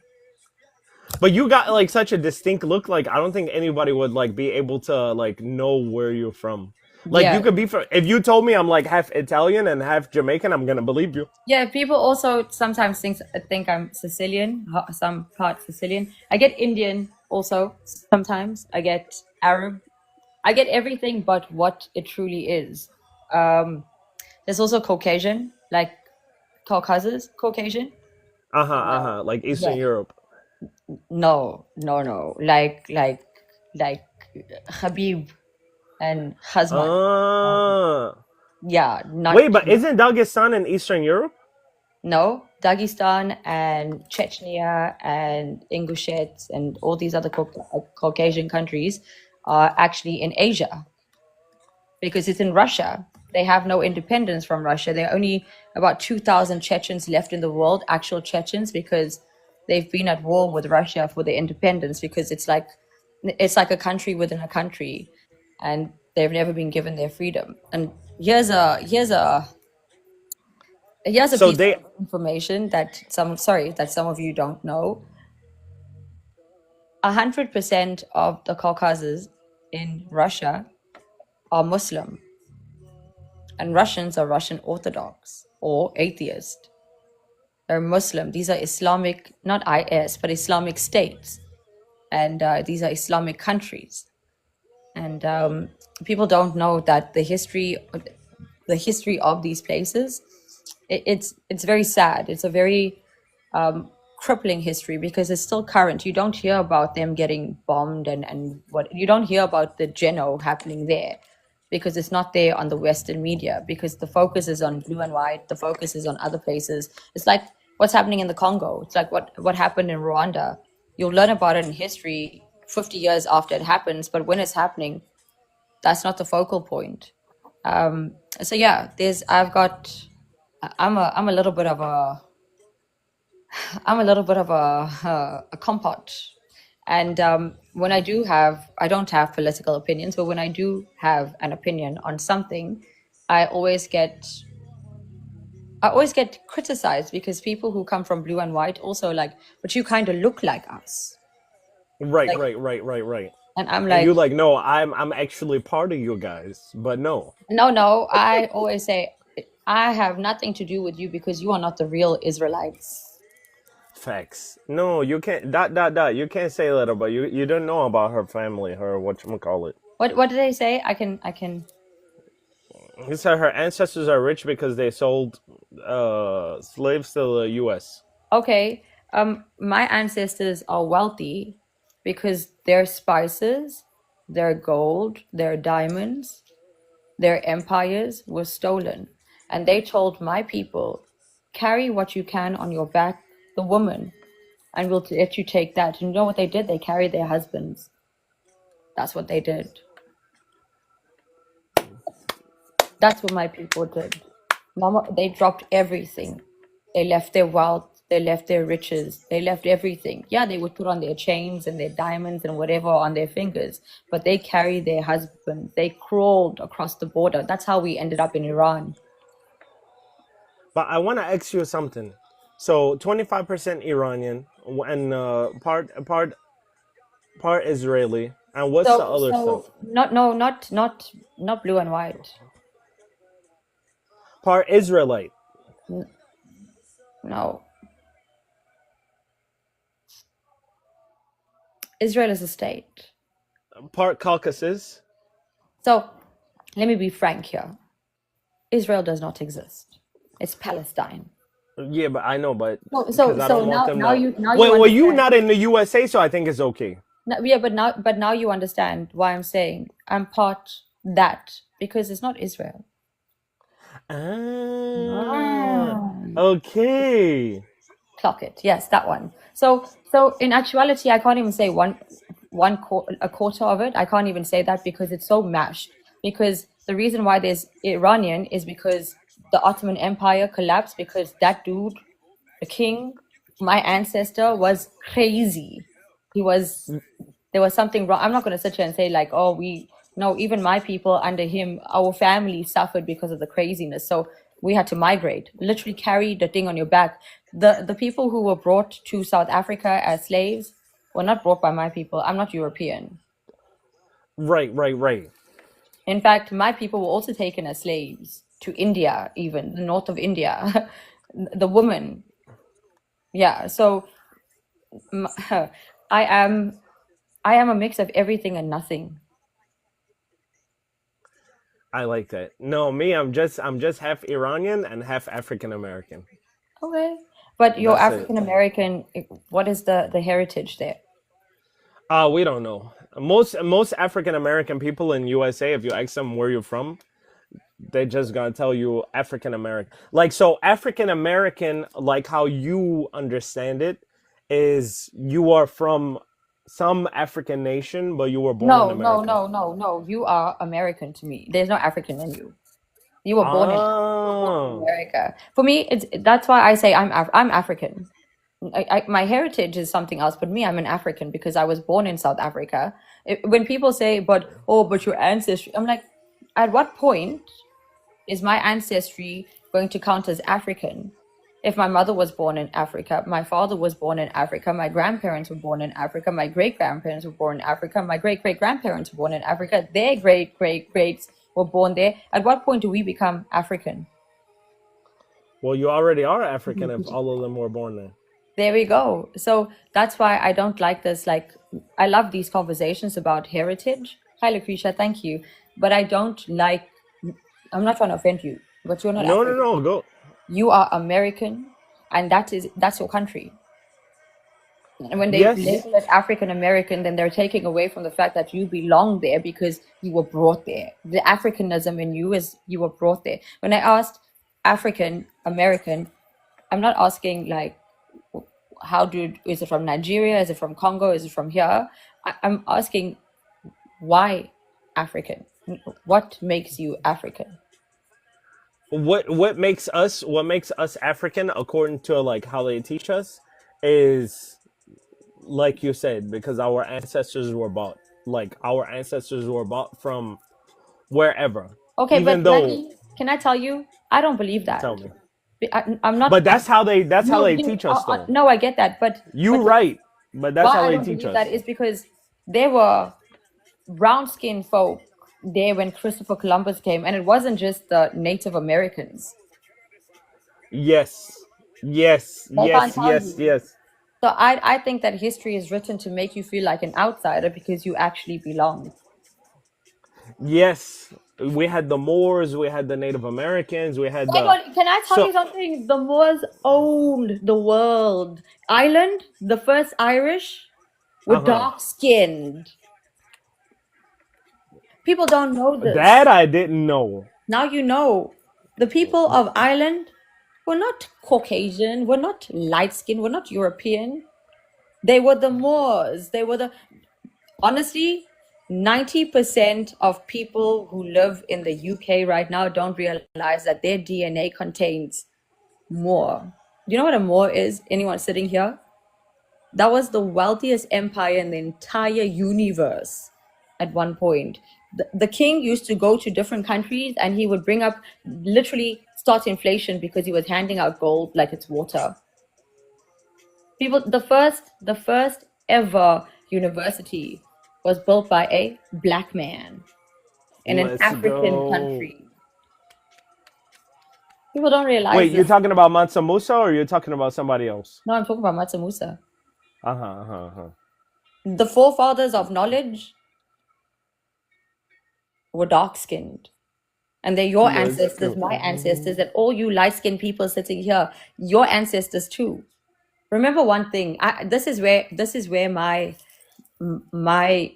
But you got like such a distinct look. Like I don't think anybody would like be able to like know where you're from. Like you Yeah. could be from. If you told me I'm like half Italian and half Jamaican, I'm gonna believe you. Yeah, people also sometimes think I'm Sicilian, some part Sicilian. I get Indian also sometimes. I get Arab. I get everything but what it truly is. Um, there's also Caucasian, like Caucasian. Like Eastern Yeah. Europe. No. Like Habib and Hazman. Ah. Yeah, not Wait, but isn't Dagestan in Eastern Europe? no. Dagestan and Chechnya and Ingushet and all these other Caucasian countries are actually in Asia because it's in Russia. They have no independence from Russia. There are only about 2,000 Chechens left in the world, actual Chechens, because they've been at war with Russia for their independence because it's like a country within a country, and they've never been given their freedom. And here's a So piece they of information that some of you don't know. 100% of the Caucasus in Russia are Muslim, and Russians are Russian Orthodox or atheist. They're Muslim. These are Islamic, not IS, but Islamic states, and these are Islamic countries. And people don't know that the history of these places, it's very sad. It's a very crippling history because it's still current. You don't hear about them getting bombed and what you don't hear about the Geno happening there because it's not there on the Western media because the focus is on blue and white. The focus is on other places. It's like what's happening in the Congo. It's like what happened in Rwanda. You'll learn about it in history 50 years after it happens, but when it's happening, that's not the focal point. So yeah, I'm a little bit of a compot. And when I don't have political opinions, but when I do have an opinion on something, I always get criticized because people who come from blue and white also like, but you kind of look like us. right. And I'm And like, you like, no, I'm actually part of you guys, but no. no. I always say, I have nothing to do with you because you are not the real Israelites. Facts. No, you can't. You can't say that about you. Don't know about her family. Her whatchamacallit. What did I say? I can. He said her ancestors are rich because they sold slaves to the U.S. Okay. My ancestors are wealthy because their spices, their gold, their diamonds, their empires were stolen, and they told my people, carry what you can on your back, the woman, and we'll let you take that. And you know what they did? They carried their husbands. That's what they did. That's what my people did. Mama, they dropped everything. They left their wealth, they left their riches, they left everything. Yeah, they would put on their chains and their diamonds and whatever on their fingers, but they carried their husbands. They crawled across the border. That's how we ended up in Iran. But I want to ask you something. So 25% Iranian and part Israeli. And what's the other stuff? Not blue and white. Part Israelite. No. Israel is a state. Part Caucasus. So let me be frank here. Israel does not exist. It's Palestine. Yeah, but I know, but So because I don't want them now to. you Well, you understand. not in the USA, so I think it's okay. No, yeah, but now you understand why I'm saying I'm part that because it's not Israel. Ah, okay. Clock it. Yes, that one. So in actuality, I can't even say a quarter of it. I can't even say that because it's so mashed. Because the reason why there's Iranian is because the Ottoman Empire collapsed because that dude, the king, my ancestor, was crazy. There was something wrong. I'm not going to sit here and say like, oh, we No, even my people under him, our family suffered because of the craziness. So we had to migrate, literally carry the thing on your back. The people who were brought to South Africa as slaves were not brought by my people. I'm not European. Right, right, right. In fact, my people were also taken as slaves to India, even the north of India. The woman, yeah. So m- I am a mix of everything and nothing. I like that. No, me, I'm just half Iranian and half African American. Okay. But you're That's it. African American. What is the heritage there? We don't know. Most African American people in USA, if you ask them where you're from, they just gonna tell you African American. Like, so African American, like how you understand it, is you are from some African nation, but you were born in No, no, America. no, no, no. You are American to me. There's no African in you. You were born in Oh, America. For me, it's that's why I say I'm African. My heritage is something else, but me, I'm an African because I was born in South Africa. When people say, but your ancestry, I'm like, at what point is my ancestry going to count as African? If my mother was born in Africa, my father was born in Africa, my grandparents were born in Africa, my great grandparents were born in Africa, my great great grandparents were born in Africa, their great great greats were born there. At what point do we become African? well, you already are African if all of them were born there. There we go. So that's why I don't like this. Like, I love these conversations about heritage. Hi, Lucretia, thank you. But I don't like, I'm not trying to offend you, but you're not No, no, African. no, go. You are American, and that's your country. And when they Yes, label it African American, then they're taking away from the fact that you belong there because you were brought there. The Africanism in you is you were brought there. When I asked African American, I'm not asking like is it from Nigeria? Is it from Congo? Is it from here? I'm asking why African? What makes you African? what makes us African according to like how they teach us is like you said, because our ancestors were bought from wherever. Okay, Even but though, Lenny, can I tell you? I don't believe tell that. me. I'm not. But that's how they You teach us though. no, I get that, You but right, but that's why how I they don't teach believe that us. is because there were brown skinned folk there when Christopher Columbus came, and it wasn't just the Native Americans. Yes. Yes, I can't yes, tell yes, you. yes. So I think that history is written to make you feel like an outsider because you actually belong. Yes. We had the Moors, we had the Native Americans, we had Hang the on, can I tell you so something? The Moors owned the world. Ireland, the first Irish, were uh-huh. dark skinned. People don't know That this. I didn't know. Now you know. The people of Ireland were not Caucasian, were not light skinned, were not European. They were the Moors. They were the honestly, 90% of people who live in the UK right now don't realize that their DNA contains Moor. Do you know what a Moor is? Anyone sitting here? That was the wealthiest empire in the entire universe at one point. The king used to go to different countries and he would bring up literally start inflation because he was handing out gold like it's water. People, the first ever university was built by a black man in an Let's African go. country. People don't realize Wait, you're this. talking about Mansa Musa or you're talking about somebody else? No, I'm talking about Mansa Musa. Uh-huh, uh-huh, uh-huh. The forefathers of knowledge were dark skinned. And they're your Let's ancestors, go. my ancestors, and all you light skinned people sitting here, your ancestors too. Remember one thing. This is where my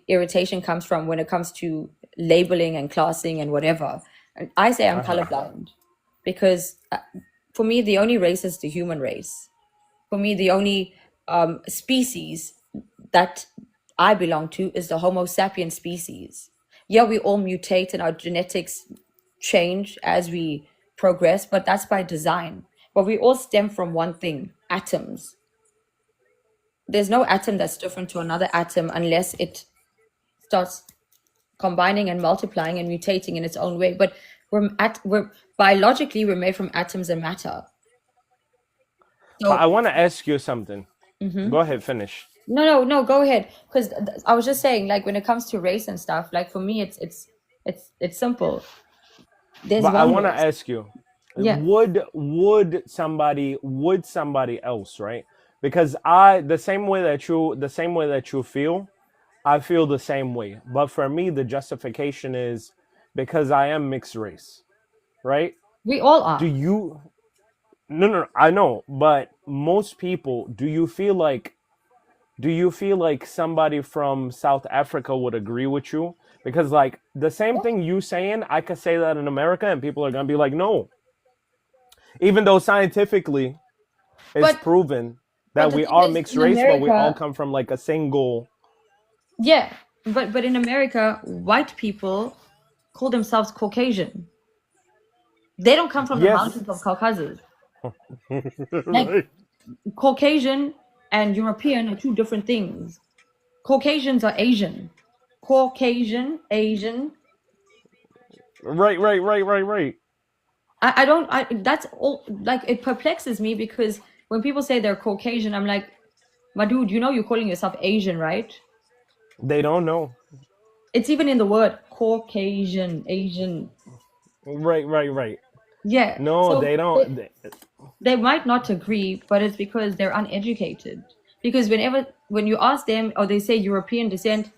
irritation comes from when it comes to labeling and classing and whatever. And I say I'm Uh-huh. colorblind because for me the only race is the human race. For me the only species that I belong to is the Homo sapien species. Yeah, we all mutate and our genetics change as we progress, but that's by design. But we all stem from one thing, atoms. There's no atom that's different to another atom unless it starts combining and multiplying and mutating in its own way. But we're biologically we're made from atoms and matter. But I So want to ask you something. Go ahead, finish. no, go ahead. Because I was just saying, like when it comes to race and stuff, like for me, it's simple. There's But I one want to race. ask you, Yeah. would somebody else, right? Because the same way that you feel, I feel the same way. But for me, the justification is because I am mixed race, right? We all Do are. you? No, no, no, I know, but most people, do you feel like somebody from South Africa would agree with you? Because like the same thing you saying, I could say that in America and people are gonna be like, no. Even though scientifically it's But proven but that the we thing are is, mixed in race, but we all America, come from like a single. yeah, but in America, white people call themselves Caucasian. They don't come from the Yes. mountains of Caucasus. Like Right. Caucasian and European are two different things. Caucasians are Asian. Caucasian, Asian. Right. I don't, that's all, like, it perplexes me because when people say they're Caucasian, I'm like, my dude, you know you're calling yourself Asian, right? They don't know. It's even in the word Caucasian, Asian. Right. Yeah. No, So they don't. they might not agree, but it's because they're uneducated. Because when you ask them or they say European descent,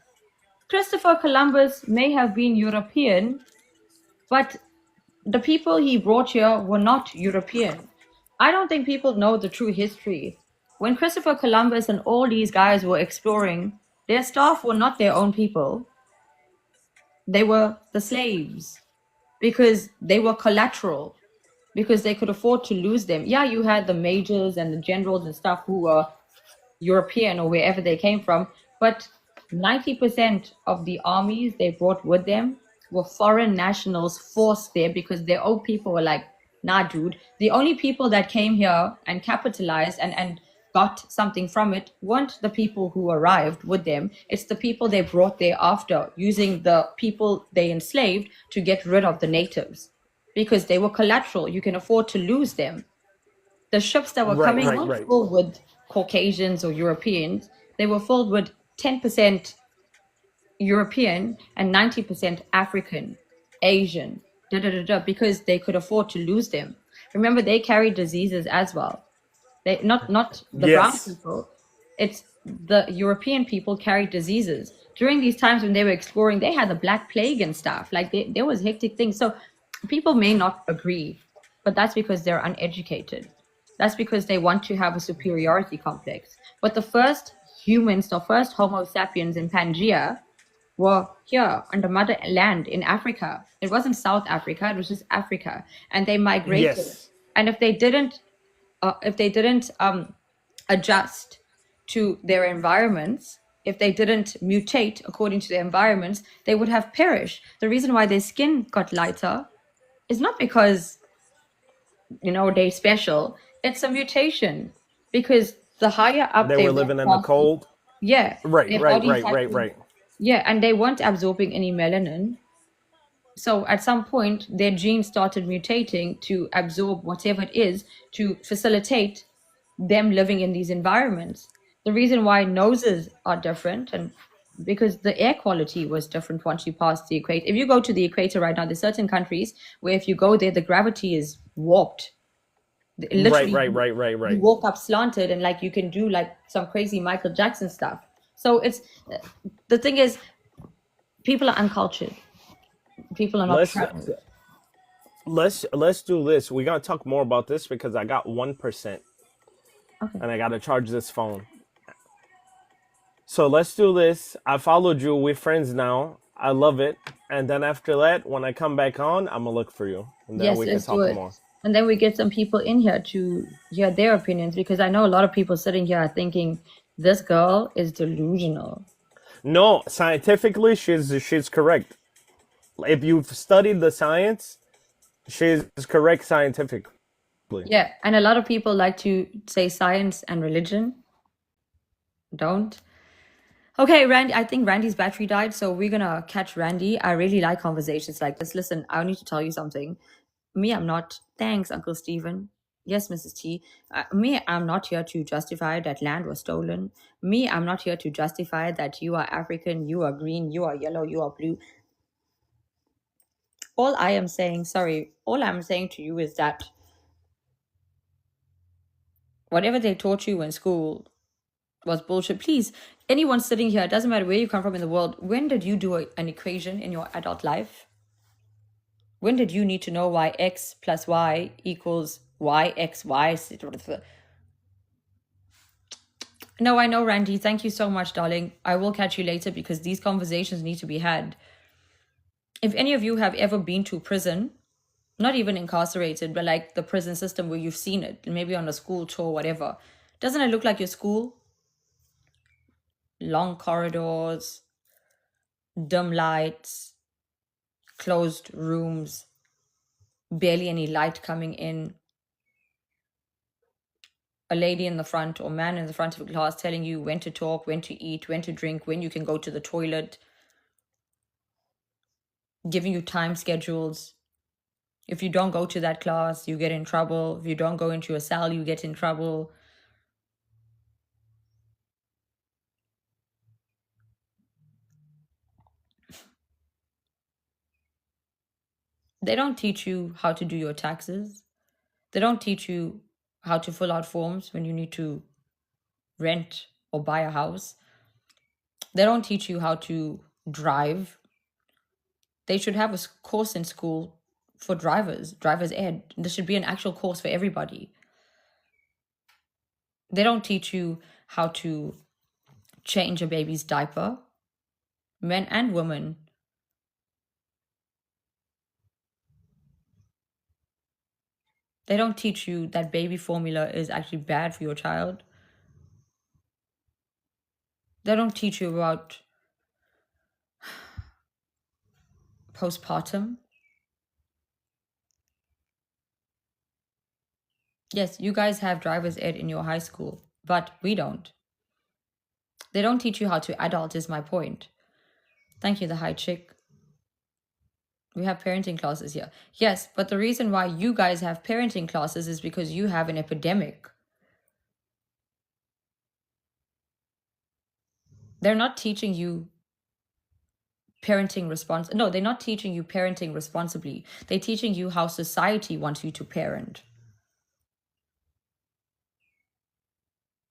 Christopher Columbus may have been European, but the people he brought here were not European. I don't think people know the true history. When Christopher Columbus and all these guys were exploring, their staff were not their own people. They were the slaves because they were collateral, because they could afford to lose them. Yeah, you had the majors and the generals and stuff who were European or wherever they came from, but 90% of the armies they brought with them were foreign nationals forced there because their own people were like, nah, dude. The only people that came here and capitalized and got something from it weren't the people who arrived with them. It's the people they brought there after, using the people they enslaved to get rid of the natives because they were collateral. You can afford to lose them. The ships that were coming weren't Right. full with Caucasians or Europeans. They were filled with 10% European and 90% African, Asian, because they could afford to lose them. Remember, they carried diseases as well. They not the brown Yes. people. It's the European people carried diseases. During these times when they were exploring, they had the Black Plague and stuff. Like there was hectic things. So people may not agree, but that's because they're uneducated. That's because they want to have a superiority complex. But the first humans, the first Homo sapiens in Pangaea, were here on the motherland in Africa. It wasn't South Africa; it was just Africa, and they migrated. Yes. And if they didn't adjust to their environments, if they didn't mutate according to their environments, they would have perished. The reason why their skin got lighter is not because they're special. It's a mutation because the higher up They they were went living in the past, cold. yeah, Right, their right, bodies right, had right, to, right. yeah, and they weren't absorbing any melanin. So at some point, their genes started mutating to absorb whatever it is to facilitate them living in these environments. The reason why noses are different and because the air quality was different once you pass the equator. If you go to the equator right now, there's certain countries where if you go there, the gravity is warped. Right, Literally, right, right, right, you right. walk up slanted and like you can do like some crazy Michael Jackson stuff. So it's the thing is, people are uncultured. People are not Let's trained. let's do this. We're gonna talk more about this because I got 1% Okay. and I gotta charge this phone. So let's do this. I followed you. We're friends now. I love it. And then after that, when I come back on, I'm gonna look for you, and then Yes, we can let's do talk it. more. And then we get some people in here to hear their opinions because I know a lot of people sitting here are thinking this girl is delusional. No, scientifically, she's correct. If you've studied the science, she's correct scientifically. Yeah, and a lot of people like to say science and religion. Don't. Okay, Randy, I think Randy's battery died, so we're gonna catch Randy. I really like conversations like this. Listen, I need to tell you something. Me, I'm not. Thanks, Uncle Stephen. Yes, Mrs. T. Me, I'm not here to justify that land was stolen. Me, I'm not here to justify that you are African, you are green, you are yellow, you are blue. All I'm saying to you is that whatever they taught you in school was bullshit. Please, anyone sitting here, it doesn't matter where you come from in the world, when did you do an equation in your adult life? When did you need to know why x plus y equals y x y? No, I know, Randy. Thank you so much, darling. I will catch you later because these conversations need to be had. If any of you have ever been to prison, not even incarcerated, but like the prison system where you've seen it, maybe on a school tour, whatever, doesn't it look like your school? Long corridors, dim lights, closed rooms, barely any light coming in. A lady in the front or man in the front of a class telling you when to talk, when to eat, when to drink, when you can go to the toilet, giving you time schedules. If you don't go to that class, you get in trouble. If you don't go into a cell, you get in trouble. They don't teach you how to do your taxes. They don't teach you how to fill out forms when you need to rent or buy a house. They don't teach you how to drive. They should have a course in school for driver's ed. This should be an actual course for everybody. They don't teach you how to change a baby's diaper, men and women. They don't teach you that baby formula is actually bad for your child. They don't teach you about postpartum. Yes, you guys have driver's ed in your high school, but we don't. They don't teach you how to adult, is my point. Thank you, the high chick. We have parenting classes here. Yes, but the reason why you guys have parenting classes is because you have an epidemic. They're not teaching you parenting no, they're not teaching you parenting responsibly. They're teaching you how society wants you to parent.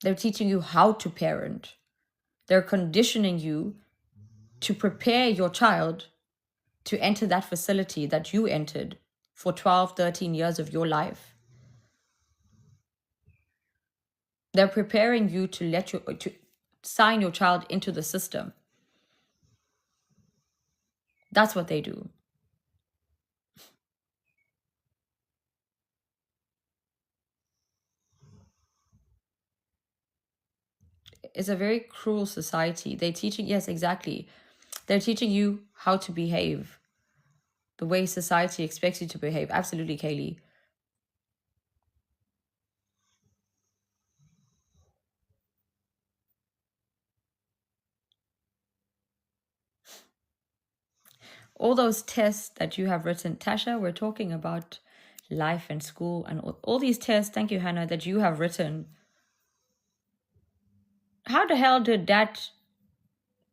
They're teaching you how to parent. They're conditioning you to prepare your child to enter that facility that you entered for 12, 13 years of your life. They're preparing you to sign your child into the system. That's what they do. It's a very cruel society. They're teaching, yes, exactly. They're teaching you how to behave the way society expects you to behave. Absolutely, Kaylee. All those tests that you have written, Tasha, we're talking about life and school and all these tests, thank you, Hannah, that you have written. How the hell did that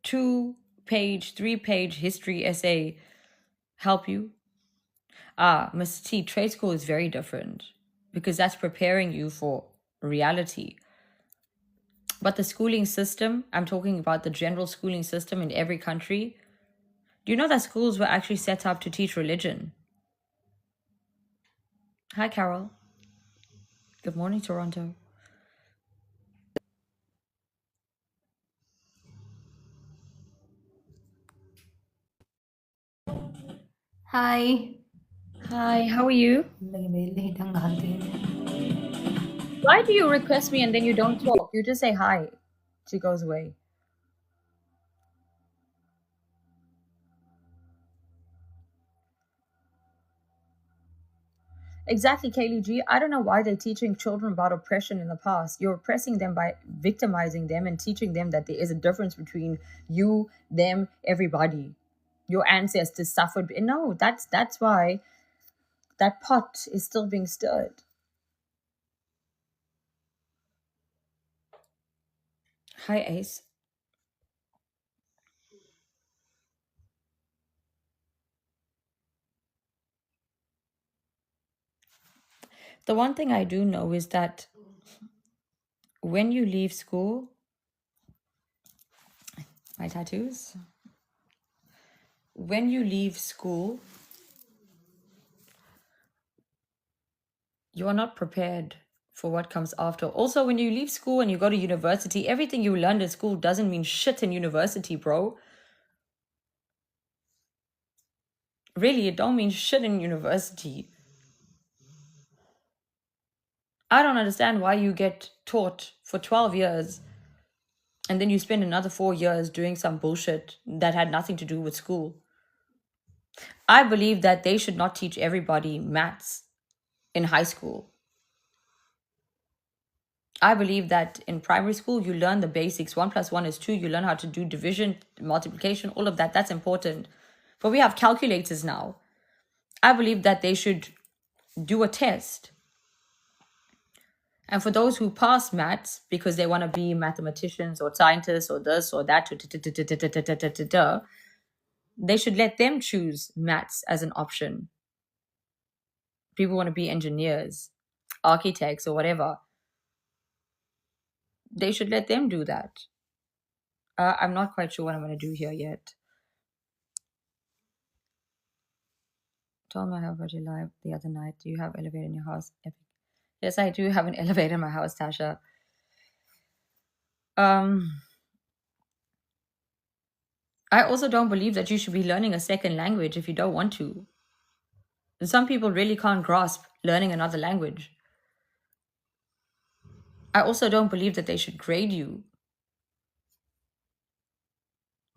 2-page, 3-page history essay help you? Ms. T, trade school is very different because that's preparing you for reality. But the schooling system, I'm talking about the general schooling system in every country. Do you know that schools were actually set up to teach religion? Hi, Carol. Good morning, Toronto. Hi. Hi, how are you? Why do you request me and then you don't talk? You just say hi. She goes away. Exactly, Kaylee G. I don't know why they're teaching children about oppression in the past. You're oppressing them by victimizing them and teaching them that there is a difference between you, them, everybody. Your ancestors suffered. No, that's why that pot is still being stirred. Hi, Ace. The one thing I do know is that when you leave school, my tattoos, when you leave school, you are not prepared for what comes after. Also, when you leave school and you go to university, everything you learned in school doesn't mean shit in university, bro. Really, it don't mean shit in university. I don't understand why you get taught for 12 years and then you spend another 4 years doing some bullshit that had nothing to do with school. I believe that they should not teach everybody maths in high school. I believe that in primary school, you learn the basics. 1 + 1 is 2. You learn how to do division, multiplication, all of that. That's important. But we have calculators now. I believe that they should do a test. And for those who pass maths because they want to be mathematicians or scientists or this or that, they should let them choose maths as an option. People want to be engineers, architects, or whatever. They should let them do that. I'm not quite sure what I'm going to do here yet. Told me I have virtual live the other night. Do you have elevator in your house? Epic. Yes, I do have an elevator in my house, Tasha. I also don't believe that you should be learning a second language if you don't want to. Some people really can't grasp learning another language. I also don't believe that they should grade you.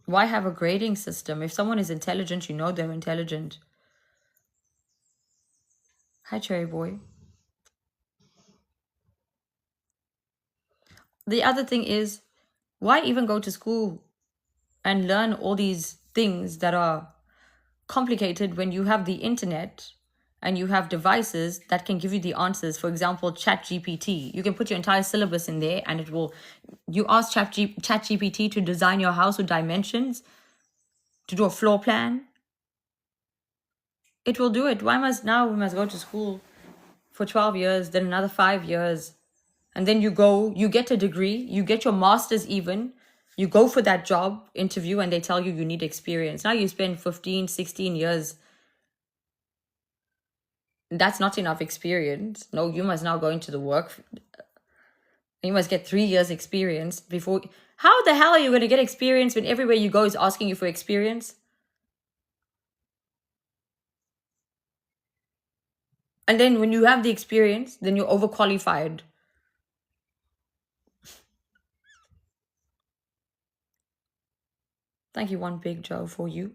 Why have a grading system? If someone is intelligent, you know they're intelligent. Hi, Cherry Boy. The other thing is, why even go to school and learn all these things that are complicated when you have the internet and you have devices that can give you the answers? For example, ChatGPT. You can put your entire syllabus in there and it will, you ask ChatGPT to design your house with dimensions, to do a floor plan. It will do it. Why must now we must go to school for 12 years, then another 5 years, and then you get a degree, you get your master's even, you go for that job interview and they tell you you need experience. Now you spend 15, 16 years. That's not enough experience. No, you must now go into the work. You must get 3 years experience before. How the hell are you going to get experience when everywhere you go is asking you for experience? And then when you have the experience, then you're overqualified. Thank you, One Big Joe, for you.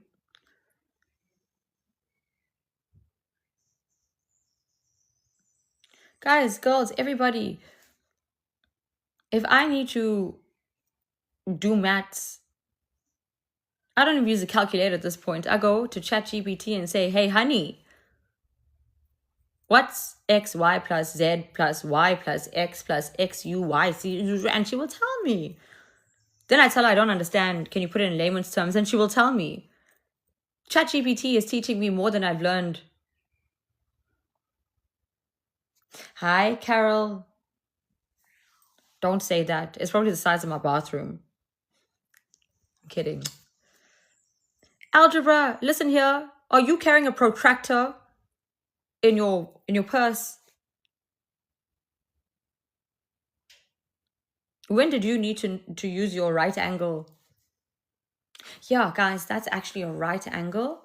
Guys, girls, everybody, if I need to do maths, I don't even use a calculator at this point. I go to ChatGPT and say, hey, honey, what's x, y plus z plus y plus x plus x, u, y, z? And she will tell me. Then I tell her I don't understand. Can you put it in layman's terms? And she will tell me. ChatGPT is teaching me more than I've learned. Hi, Carol. Don't say that. It's probably the size of my bathroom. I'm kidding. Algebra, listen here. Are you carrying a protractor in your purse? When did you need to use your right angle? Yeah, guys, that's actually a right angle.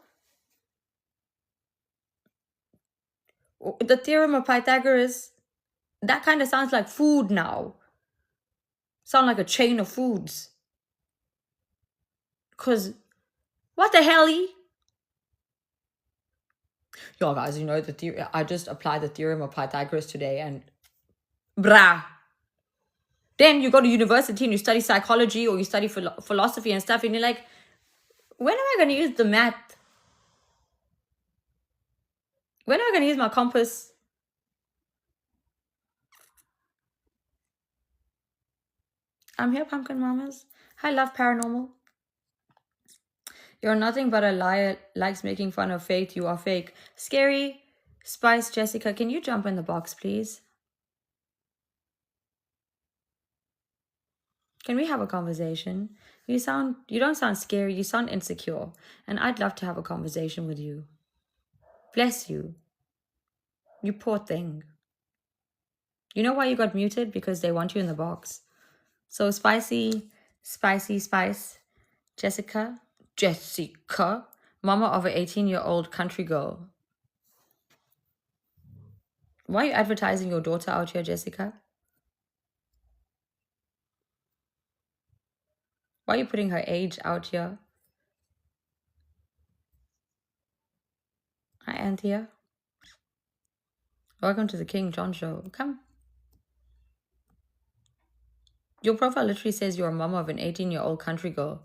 The theorem of Pythagoras, that kind of sounds like food now. Sound like a chain of foods. Because, what the hell? Yo, guys, you know the theory. I just applied the theorem of Pythagoras today, and brah. Then you go to university and you study psychology or you study philosophy and stuff, and you're like, when am I going to use the math? When am I going to use my compass? I'm here, pumpkin mamas. I love paranormal. You're nothing but a liar, likes making fun of faith. You are fake. Scary. Spice, Jessica, can you jump in the box, please? Can we have a conversation? You don't sound scary. You sound insecure. And I'd love to have a conversation with you. Bless you. You poor thing. You know why you got muted? Because they want you in the box. So spicy, spice. Jessica, mama of an 18-year-old country girl. Why are you advertising your daughter out here, Jessica? Why are you putting her age out here? Hi, Anthea. Welcome to the King John Show. Come. Your profile literally says you're a mama of an 18-year-old country girl.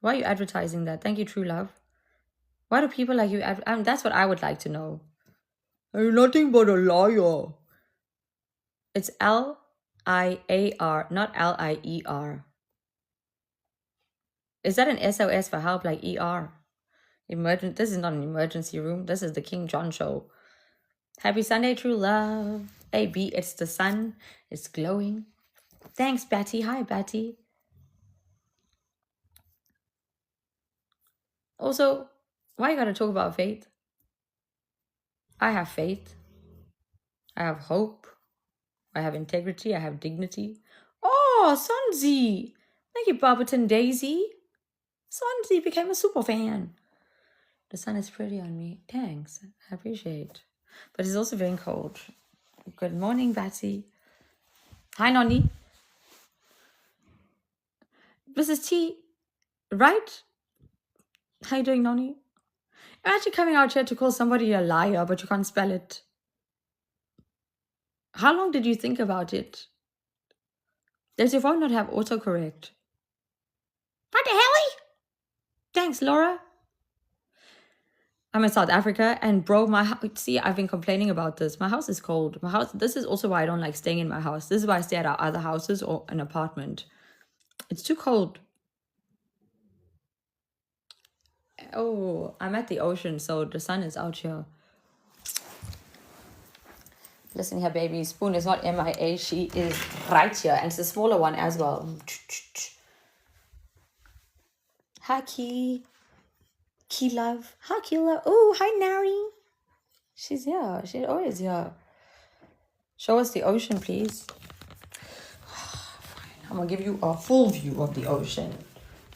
Why are you advertising that? Thank you, true love. Why do people like you that's what I would like to know. You're nothing but a liar. It's L-I-A-R, not L-I-E-R. Is that an SOS for help, like ER? This is not an emergency room. This is the King John Show. Happy Sunday, true love. Hey, B, it's the sun. It's glowing. Thanks, Batty. Hi, Batty. Also, why you gotta talk about faith? I have faith. I have hope. I have integrity. I have dignity. Oh, Sonzi. Thank you, Barberton Daisy. Sonzi became a super fan. The sun is pretty on me. Thanks. I appreciate. But it's also very cold. Good morning, Batty. Hi, Nonni. Mrs. T, right? How you doing, Nonni? You're actually coming out here to call somebody a liar, but you can't spell it. How long did you think about it? Does your phone not have autocorrect? What the hell? Thanks, Laura. I'm in South Africa, and bro, see, I've been complaining about this. My house is cold. This is also why I don't like staying in my house. This is why I stay at our other houses or an apartment. It's too cold. Oh, I'm at the ocean, so the sun is out here. Listen here, baby. Spoon is not MIA. She is right here, and it's a smaller one as well. Hi, Key. Key love. Hi, Key love. Oh, hi, Nari. She's here. She's always here. Show us the ocean, please. Fine. I'm going to give you a full view of the ocean.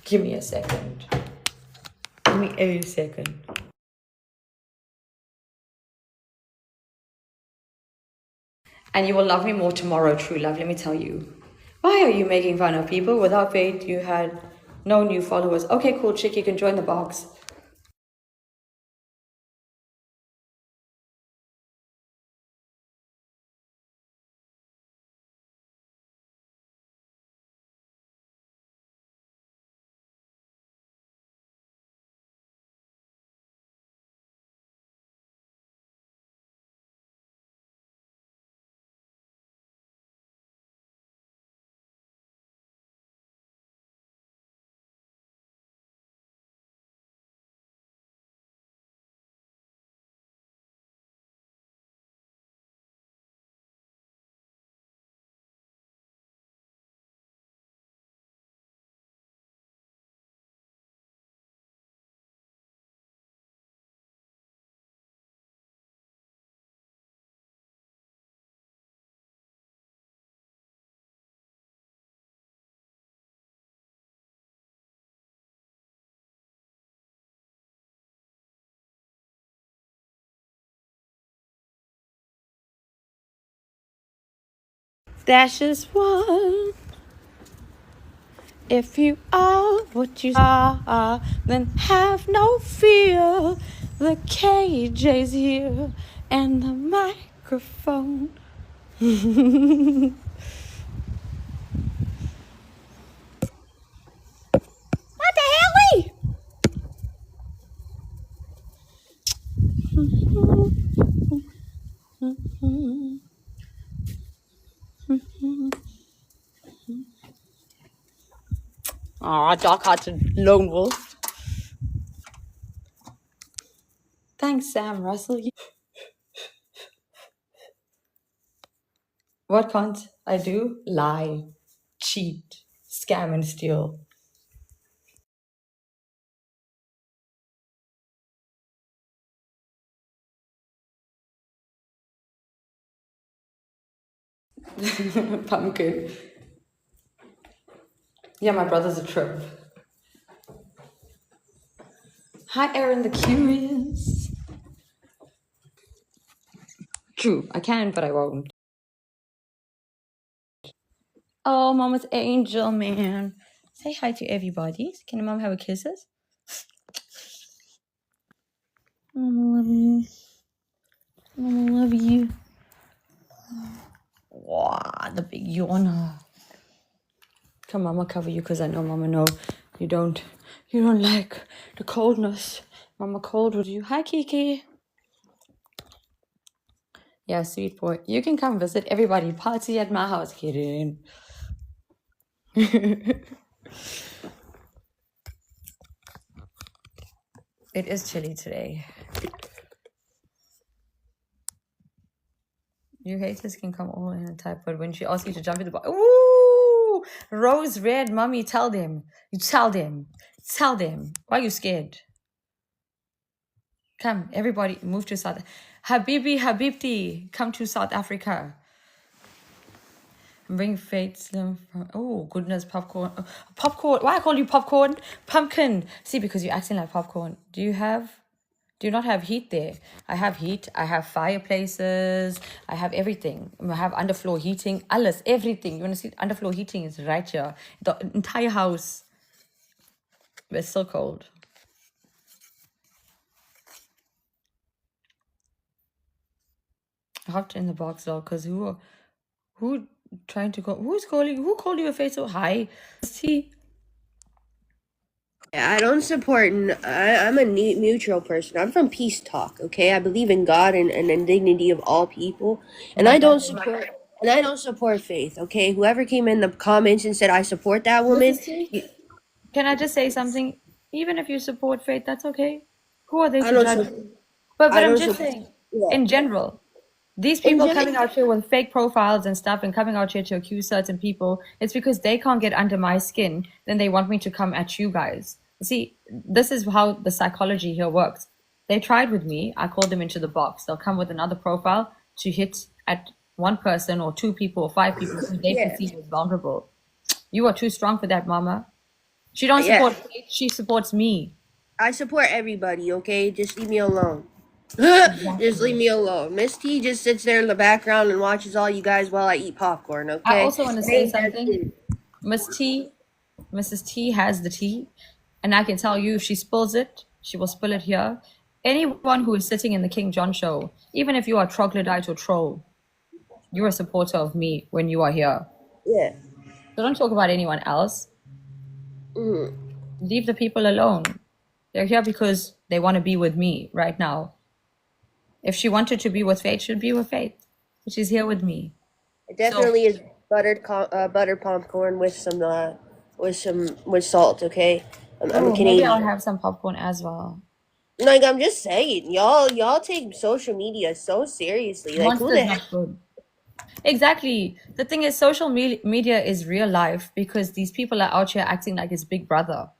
Give me a second. Give me a second. And you will love me more tomorrow, true love, let me tell you. Why are you making fun of people? Without faith, you had no new followers. Okay, cool, chick, you can join the box. That's just one. If you are what you are, then have no fear. The KJ's here and the microphone. What the hell? Aw, dark-hearted lone wolf. Thanks, Sam Russell. What can't I do? Lie, cheat, scam, and steal. Pumpkin. Yeah, my brother's a trip. Hi, Aaron the Curious. True, I can, but I won't. Oh, Mama's angel, man. Say hi to everybody. Can Mom have a kisses? Mama love you. Mama love you. Wow, the big yawner. Come, Mama, cover you because I know Mama know you don't like the coldness. Mama cold with you. Hi, Kiki. Yeah, sweet boy. You can come visit everybody. Party at my house, kidding. It is chilly today. You haters can come all in and type, but when she asks you to jump in the box, ooh, rose red, mommy, tell them. You tell them. Tell them. Why are you scared? Come, everybody, move to South. Habibti, come to South Africa. Bring Fate Slim from. Oh goodness, popcorn. Popcorn. Why I call you popcorn? Pumpkin. See, because you're acting like popcorn. Do you not have heat there? I have heat. I have fireplaces. I have everything. I have underfloor heating. Alles, everything. You want to see underfloor heating is right here. The entire house. But it's still cold. I hopped in the box though, because who trying to go? Who called you a face? So hi. See. I don't support. I'm a neutral person. I'm from Peace Talk. Okay, I believe in God and the dignity of all people, and I don't support faith. Okay, whoever came in the comments and said I support that woman. Can I just say something? Even if you support faith, that's okay. Who are they I to don't judge? sup- But I I'm don't just sup- saying, yeah. in general, these people coming out here with fake profiles and stuff and coming out here to accuse certain people, it's because they can't get under my skin. Then they want me to come at you guys. See, this is how the psychology here works. They tried with me. I called them into the box. They'll come with another profile to hit at one person or two people or five people who they perceive as vulnerable. You are too strong for that, Mama. She don't support faith. She supports me. I support everybody. Okay, just leave me alone. Just leave me alone. Miss T just sits there in the background and watches all you guys while I eat popcorn. Okay. I also want to say something. Mrs. T has the tea, and I can tell you, if she spills it, she will spill it here. Anyone who is sitting in the King John show, even if you are troglodyte or troll, you're a supporter of me when you are here. Yeah. So don't talk about anyone else. Leave the people alone. They're here because they want to be with me right now. If she wanted to be with Faith, she'd be with Faith. But she's here with me. It definitely is buttered popcorn with salt. Okay. I'm Canadian. Maybe I'll have some popcorn as well. Like, I'm just saying, y'all take social media so seriously. Like, who the heck? Exactly. The thing is, social media is real life because these people are out here acting like it's Big Brother.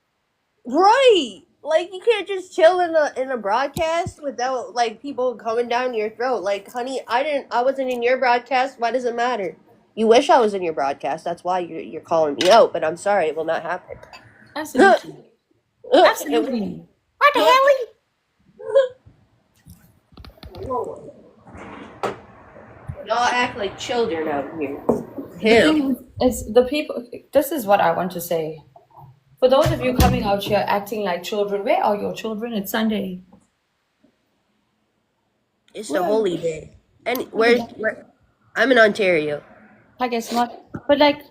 Right. Like, you can't just chill in a broadcast without like people coming down your throat. Like, honey, I wasn't in your broadcast. Why does it matter? You wish I was in your broadcast. That's why you're calling me out. But I'm sorry, it will not happen. Absolutely. Absolutely. What the hell? Y'all act like children out here. It's the people. This is what I want to say. For those of you coming out here acting like children, where are your children? It's Sunday. It's the holy day. And where I'm in Ontario. I guess not. But like,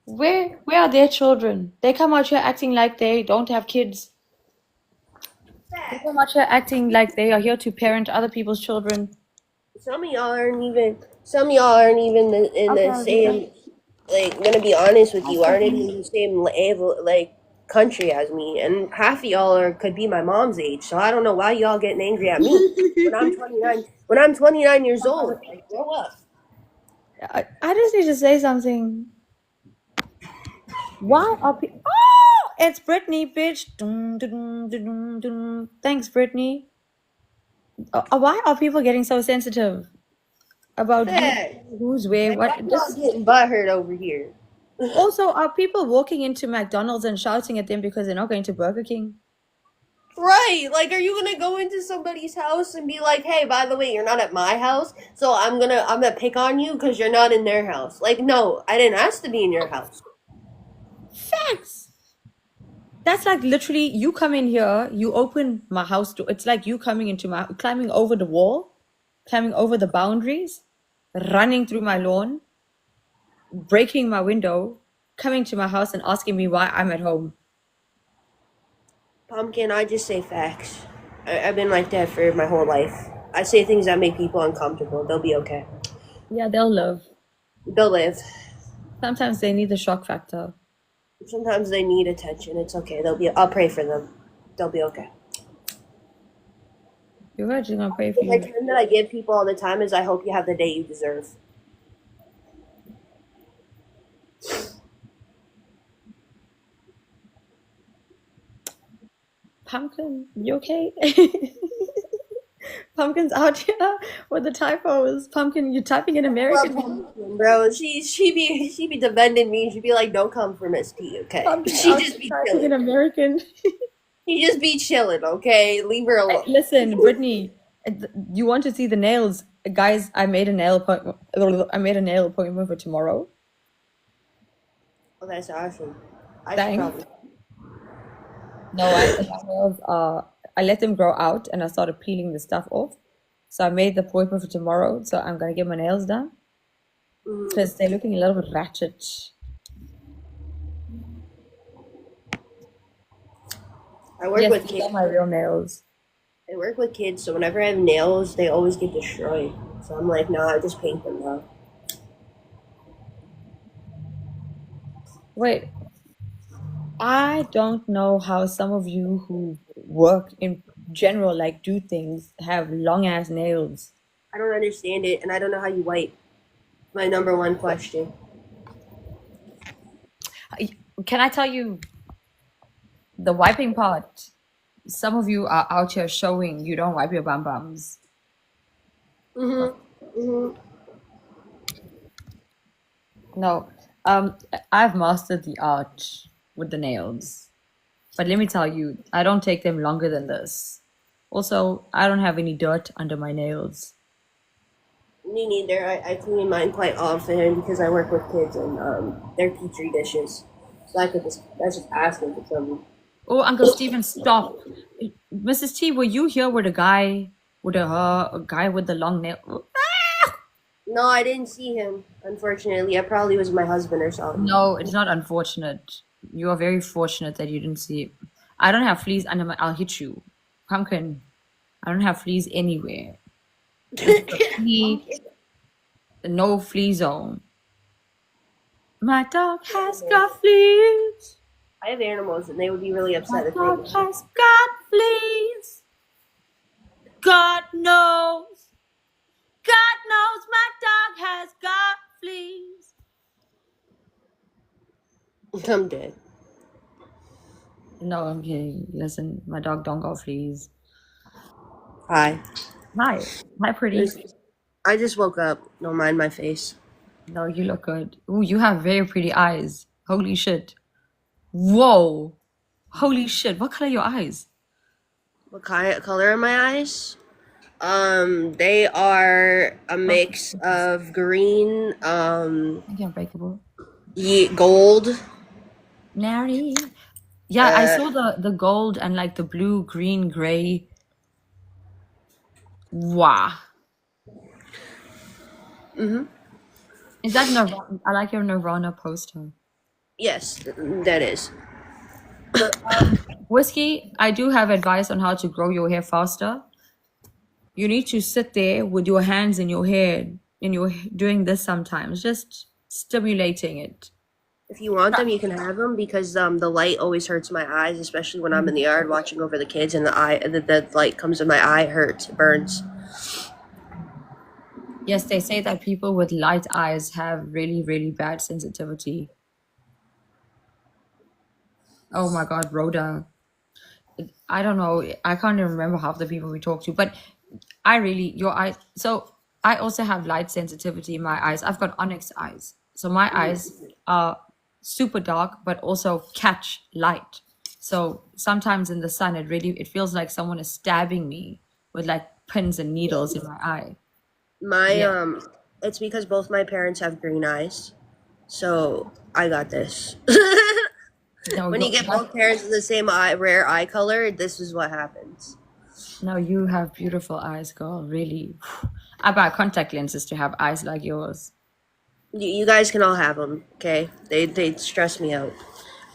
where are their children? They come out here acting like they don't have kids. They come out here acting like they are here to parent other people's children. Some of y'all aren't even in the Okay, same, like, gonna be honest with you, aren't even in the same like country as me, and half of y'all could be my mom's age, so I don't know why y'all getting angry at me when I'm 29 years old. Like, grow up. I just need to say something. Why are people? Oh, it's Brittany, bitch. Dun, dun, dun, dun, dun. Thanks, Brittany. Why are people getting so sensitive about who's where? Like, What? why y'all getting butthurt over here? Also, are people walking into McDonald's and shouting at them because they're not going to Burger King? Right, like, are you gonna go into somebody's house and be like, hey, by the way, you're not at my house, so I'm gonna pick on you because you're not in their house? Like, no, I didn't ask to be in your house. Facts. That's like literally you come in here, you open my house door. It's like you coming into my, climbing over the wall, climbing over the boundaries, running through my lawn, breaking my window, coming to my house and asking me why I'm at home. Pumpkin, I just say facts. I've been like that for my whole life. I say things that make people uncomfortable. They'll be okay. Yeah, they'll live. They'll live. Sometimes they need the shock factor. Sometimes they need attention. It's okay. I'll pray for them. They'll be okay. You're actually gonna pray for The you. term that I give people all the time is, I hope you have the day you deserve. Pumpkin, you okay? Pumpkin's out here with the typos. Pumpkin, you're typing in American. Bro, she be defending me. She'd be like, "Don't come for Miss T, okay?" Pumpkin She out just here be typing in chilling. American. She just be chilling, okay? Leave her alone. Listen, Brittany, you want to see the nails, guys? I made a nail appointment. I made a nail appointment for tomorrow. Oh, that's awesome. I should Thanks. probably. No, my nails are. I let them grow out, and I started peeling the stuff off. So I made the appointment for tomorrow. So I'm gonna get my nails done because they're looking a little bit ratchet. I work Yes, with these kids. are my real nails. I work with kids, so whenever I have nails, they always get destroyed. So I'm like, nah, I just paint them now. Wait, I don't know how some of you who work in general, like do things, have long ass nails. I don't understand it, and I don't know how you wipe. My number one question. Can I tell you the wiping part? Some of you are out here showing you don't wipe your bum bums. No, I've mastered the art with the nails. But let me tell you, I don't take them longer than this. Also, I don't have any dirt under my nails. Me neither. I clean mine quite often because I work with kids and they're petri dishes. So that's just asking for something. Oh, Uncle Stephen, stop. Mrs. T, were you here with a guy with a guy with the long nail? No, I didn't see him. Unfortunately, I probably was my husband or something. No, it's not unfortunate. You are very fortunate that you didn't see it. I don't have fleas under my. I'll hit you, Pumpkin. I don't have fleas anywhere. No flea zone. My dog has got fleas. I have animals, and they would be really upset My if they dog didn't. has got fleas. God knows. God knows my dog has got fleas. I'm dead. No, I'm kidding. Listen, my dog don't got fleas. Hi. Hi. Hi, pretty. I just woke up. Don't mind my face. No, you look good. Ooh, you have very pretty eyes. Holy shit. Whoa. Holy shit. What color are your eyes? What color are my eyes? They are a mix of green, I can't breakable. gold. Nary. Yeah, I Uh, saw the gold and like the blue, green, gray. Wow. Is that Nirvana? I like your Nirvana poster. yes, that is. Whiskey, I do have advice on how to grow your hair faster. You need to sit there with your hands in your hair and you're doing this sometimes, just stimulating it. If you want them, you can have them because the light always hurts my eyes, especially when I'm in the yard watching over the kids and the light comes in my eye, it hurts, it burns. Yes, they say that people with light eyes have really, really bad sensitivity. Oh my God, Rhoda. I don't know. I can't even remember half the people we talk to, but your eyes. So I also have light sensitivity in my eyes. I've got onyx eyes. So my eyes are super dark, but also catch light. So sometimes in the sun, it feels like someone is stabbing me with like pins and needles in my eye. My Yeah. it's because both my parents have green eyes, so I got this. No, When you get both parents in the same rare eye color, this is what happens. no, you have beautiful eyes, girl. Really. I buy contact lenses to have eyes like yours. You guys can all have them, okay? They stress me out.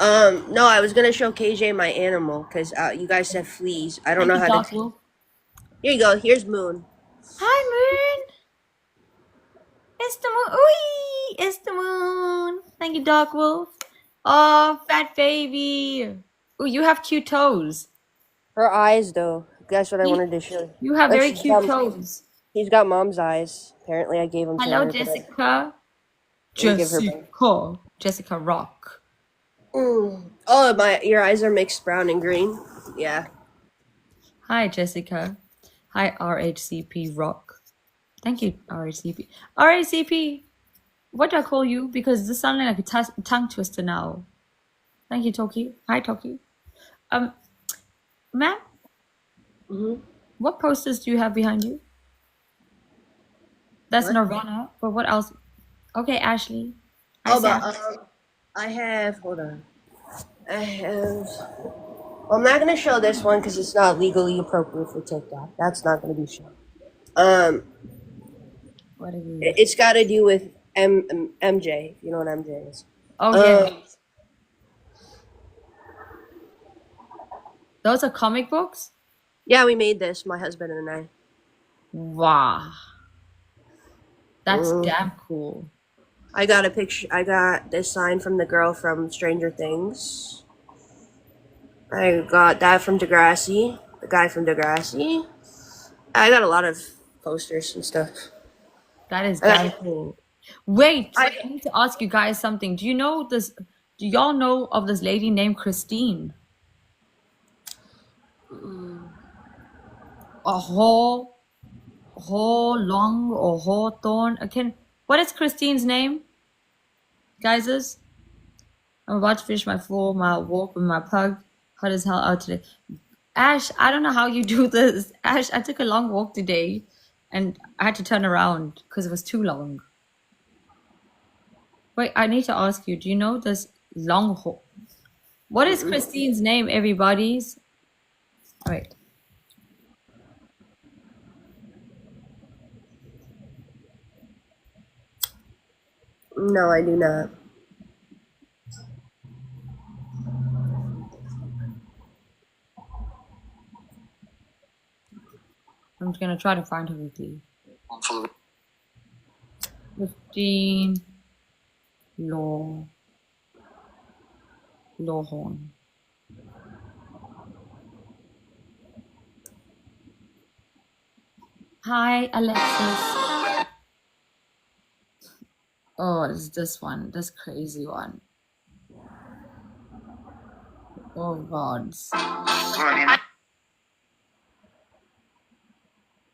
No, I was gonna show KJ my animal because you guys said fleas. I don't know how to. Dark Wolf. Here you go. Here's Moon. Hi, Moon. It's the moon. Ooh, it's the moon. Thank you, Dark Wolf. Oh, fat baby. Oh, you have cute toes. Her eyes, though. That's what I You- wanted to show. You have Look, very she's cute got- toes. He's got mom's eyes. Apparently, I gave him to Hello, her. but I- Jessica. Let me give her Jessica. Jessica Rock. Oh, your eyes are mixed brown and green. Yeah. Hi, Jessica. Hi, RHCP Rock. Thank you, RHCP. RHCP. What do I call you? Because this sounds like a tongue twister now. Thank you, Toki. Hi, Toki. Ma'am, what posters do you have behind you? That's What? Nirvana. But what else? Okay, Ashley. Hi, Oh, but Sam. I have. Hold on. I have. Well, I'm not gonna show this one because it's not legally appropriate for TikTok. That's not gonna be shown. What are you? It's got to do with MJ. If you know what MJ is. Oh, yeah. Those are comic books? Yeah, we made this. My husband and I. Wow. That's damn cool. I got a picture. I got this sign from the girl from Stranger Things. I got that from Degrassi. The guy from Degrassi. I got a lot of posters and stuff. That is I- damn cool. Wait, I need to ask you guys something. Do you know this? Do y'all know of this lady named Christine? A whole long or whole thorn. What is Christine's name? Guys, I'm about to finish my 4-mile walk with my pug. Hot as hell out today. Ash, I don't know how you do this. Ash, I took a long walk today and I had to turn around because it was too long. Wait, I need to ask you, do you know this Longhorn? What is Christine's name, everybody's? All right. No, I do not. I'm gonna try to find her quickly. 15 Lawhorn. Hi, Alexis. Oh, it's this one, this crazy one. Oh gods.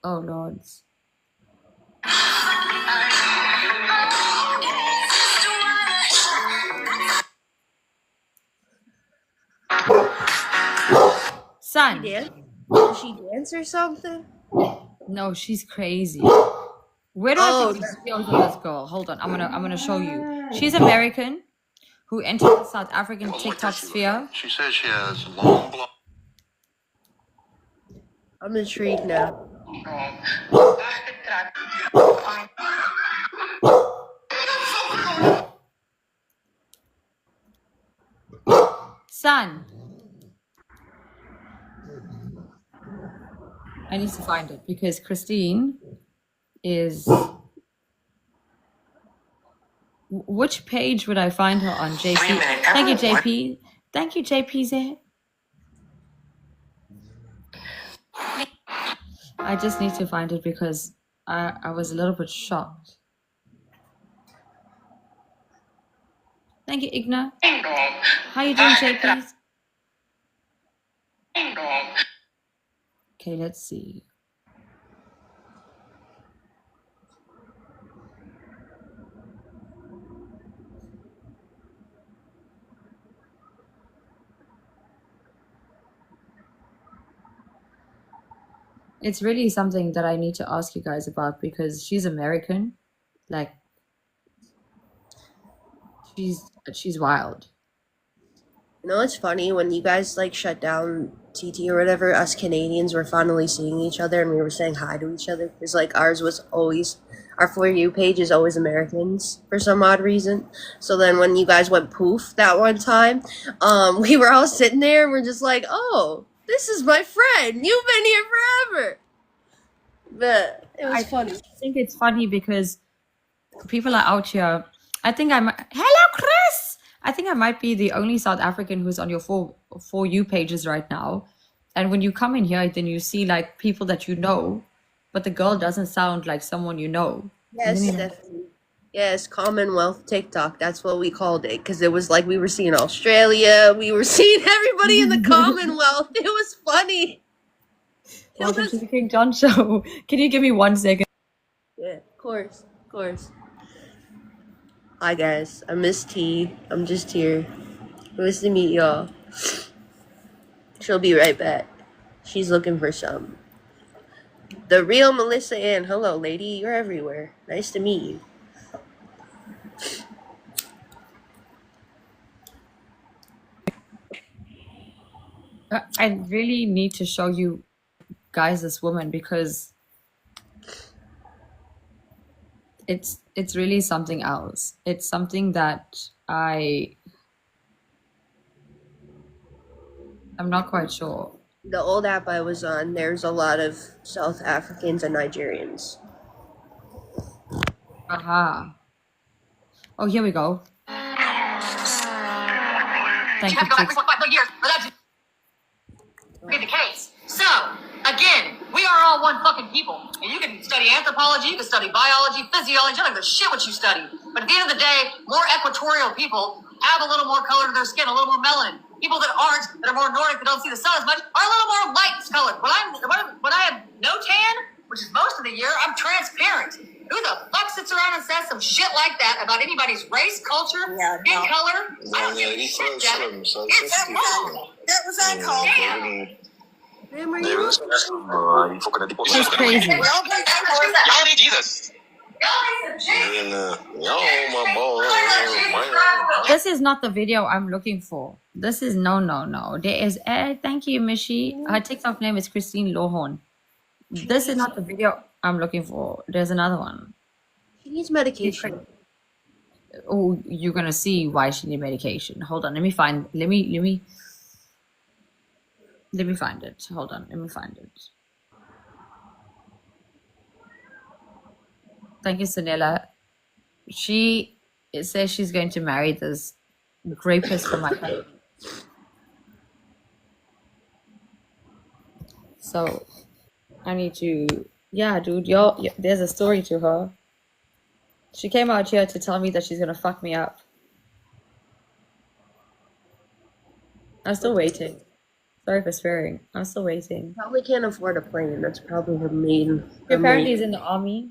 Oh lords. Son. Did she dance or something? No, she's crazy. Where do I put the videos of this girl? Hold on, I'm gonna show you. She's American. who entered the South African TikTok sphere. She says she has long blonde. I'm intrigued now. Son, I need to find it because Christine is. Which page would I find her on, JP? Thank you, JP. Thank you, JPZ. I just need to find it because I was a little bit shocked. Thank you, Igna. How you doing, JP? Okay, let's see. It's really something that I need to ask you guys about because she's American. Like, she's wild. You know, it's funny when you guys like shut down TT or whatever. Us Canadians were finally seeing each other and we were saying hi to each other because like ours was always our For You page is always Americans for some odd reason. So then when you guys went poof that one time, we were all sitting there and we're just like, oh, this is my friend. You've been here forever. But it was funny. I think it's funny because people are out here. I think I might. Hello, Chris. I think I might be the only South African who's on your for You pages right now. And when you come in here, then you see like people that you know, but the girl doesn't sound like someone you know. Yes, definitely. Yes, Commonwealth TikTok. That's what we called it because it was like we were seeing Australia. We were seeing everybody in the Commonwealth. It was funny. Welcome to the King John Show. Can you give me 1 second? Yeah, of course, of course. Hi guys, I'm Miss T. I'm just here. Nice to meet y'all. She'll be right back. She's looking for some. The real Melissa Ann. Hello, lady. You're everywhere. Nice to meet you. I really need to show you guys this woman because it's really something else. It's something that I'm not quite sure. The old app I was on, there's a lot of South Africans and Nigerians. Aha. Oh, here we go. Thank you. Years for that to be the case. So, again, we are all one fucking people. And you can study anthropology, you can study biology, physiology, I don't give a shit what you study. But at the end of the day, more equatorial people have a little more color to their skin, a little more melanin. People that aren't, that are more Nordic, that don't see the sun as much, are a little more light colored. When I have no tan, which is most of the year, I'm transparent. Who the fuck sits around and says some shit like that about anybody's race, culture, skin color? I don't give a shit, Devin. It's wrong. That was uncalled. She's crazy. Y'all need Jesus. This is not the video I'm looking for. This is no. There is thank you, Mishi. Her TikTok name is Christine Lohorn. This is not the video I'm looking for. There's another one. She needs medication. Oh, you're gonna see why she needs medication. Hold on, let me find it. Hold on, let me find it. Thank you, Sanela. It says she's going to marry this rapist from my country. So I need to, yeah, dude, there's a story to her. She came out here to tell me that she's gonna fuck me up. I'm still waiting. Sorry for swearing. I'm still waiting. Probably can't afford a plane. That's probably her main. Apparently, he's in the army.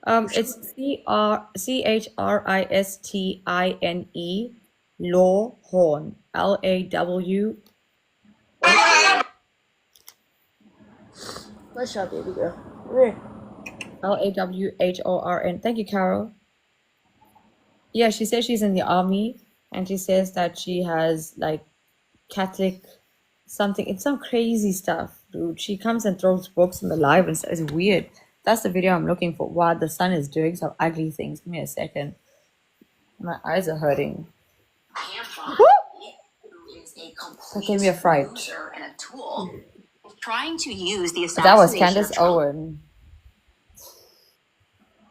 It's CHRISTINE Lawhorn. LAW. Let's shop, baby girl. Come here. LAWHORN. Thank you, Carol. Yeah, she says she's in the army, and she says that she has like Catholic something. It's some crazy stuff, dude. She comes and throws books in the live and it's weird. That's the video I'm looking for. Wow, the sun is doing some ugly things. Give me a second. My eyes are hurting. That gave me a fright. And a tool trying to use the That was assassination Candace of Trump. Owen.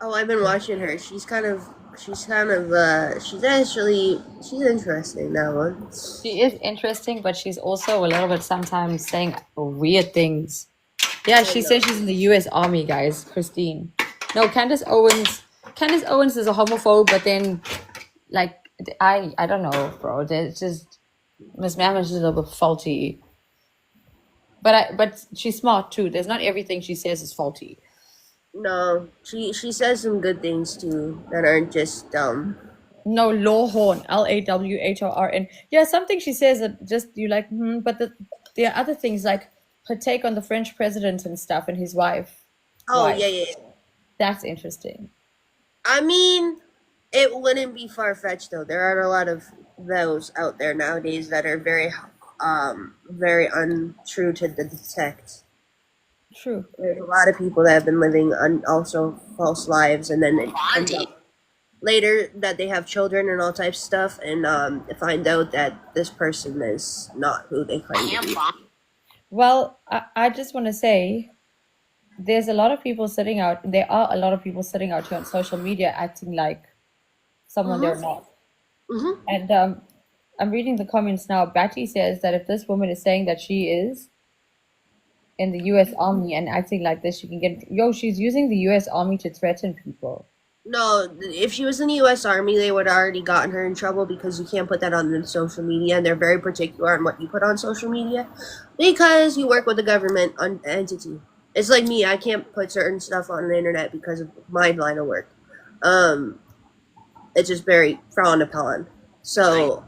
Oh, I've been watching her. She's interesting, that one. She is interesting, but she's also a little bit sometimes saying weird things. Yeah, she says she's in the U.S. Army, guys. Christine. No, Candace Owens. Candace Owens is a homophobe, but then, like, I don't know, bro. There's just Miss Mam is just a little bit faulty. But she's smart too. There's not everything she says is faulty. No, she says some good things too that aren't just dumb. No, Lawhorn, Lawhorn. Yeah, something she says that just you like, but there are other things like her take on the French president and stuff and his wife. Oh, Wife. yeah. That's interesting. I mean, it wouldn't be far-fetched though. There are a lot of those out there nowadays that are very untrue to detect. True. There's a lot of people that have been living also false lives, and then it comes out later that they have children and all types of stuff, and find out that this person is not who they claim to be. Well, I just want to say there's a lot of people sitting out. There are a lot of people sitting out here on social media acting like someone they're not. Mm-hmm. And I'm reading the comments now. Batty says that if this woman is saying that she is in the U.S. Army and acting like this, she can get. She's using the U.S. Army to threaten people. No, if she was in the U.S. Army, they would have already gotten her in trouble because you can't put that on the social media, and they're very particular on what you put on social media because you work with a government entity. It's like me; I can't put certain stuff on the internet because of my line of work. It's just very frowned upon. So,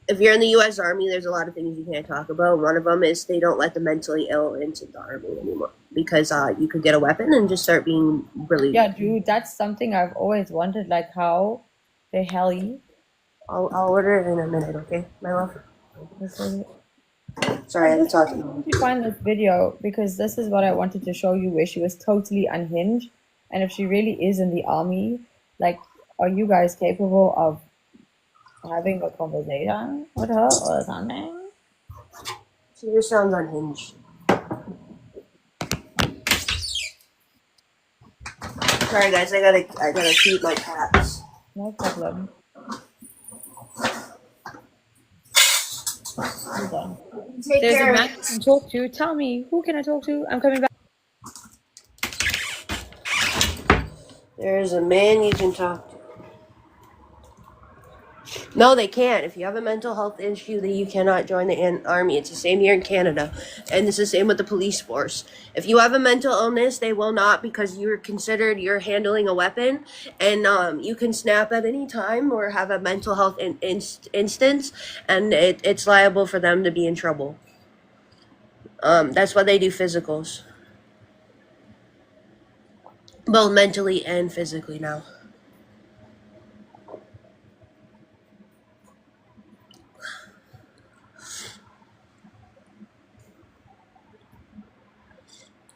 if you're in the U.S. Army, there's a lot of things you can't talk about. One of them is they don't let the mentally ill into the Army anymore because you could get a weapon and just start being really... Yeah, dude, that's something I've always wondered, like how the hell I'll order it in a minute, okay, my love? Sorry, I'm talking. I need to find this video because this is what I wanted to show you where she was totally unhinged. And if she really is in the Army, like, are you guys capable of having a conversation with her or something? She just sounds unhinged. Sorry guys, I gotta feed my cats. No problem. Hold on. Take There's care. a man you can talk to. Tell me, who can I talk to? I'm coming back. There's a man you can talk to. No, they can't. If you have a mental health issue, then you cannot join the Army. It's the same here in Canada. And it's the same with the police force. If you have a mental illness, they will not because you're handling a weapon. And you can snap at any time or have a mental health instance. And it's liable for them to be in trouble. That's why they do physicals. Both mentally and physically now.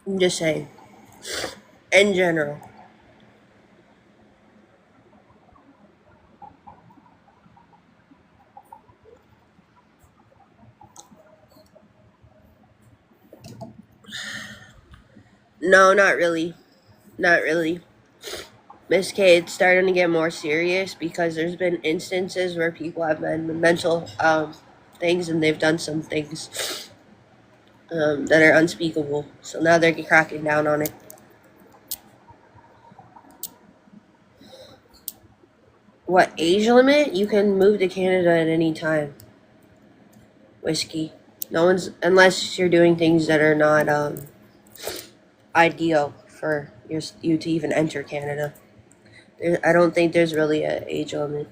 I'm just saying. In general. No, not really. Not really. Miss K, it's starting to get more serious because there's been instances where people have been mental things and they've done some things that are unspeakable. So now they're cracking down on it. What age limit? You can move to Canada at any time. Whiskey. No one's, unless you're doing things that are not ideal for you to even enter Canada. I don't think there's really an age limit.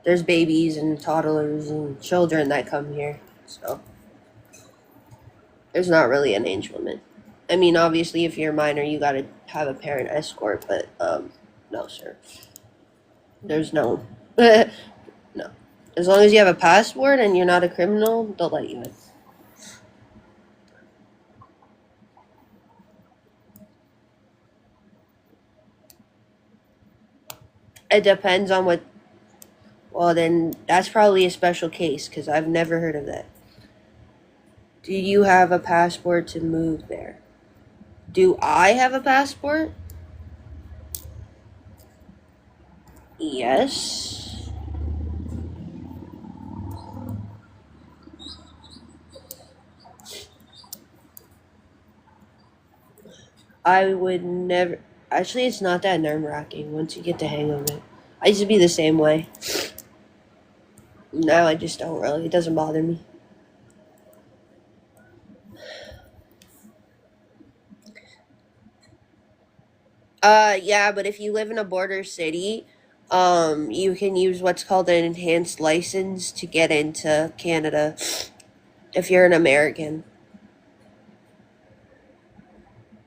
There's babies and toddlers and children that come here, so there's not really an age limit. I mean, obviously, if you're a minor, you gotta have a parent escort, but No, sir. There's no. No. As long as you have a passport and you're not a criminal, they'll let you in. It depends on what. Well, then that's probably a special case because I've never heard of that. Do you have a passport to move there? Do I have a passport? Yes. I would never. Actually, it's not that nerve wracking once you get the hang of it. I used to be the same way. Now I just don't really. It doesn't bother me. Yeah, but if you live in a border city, you can use what's called an enhanced license to get into Canada if you're an American.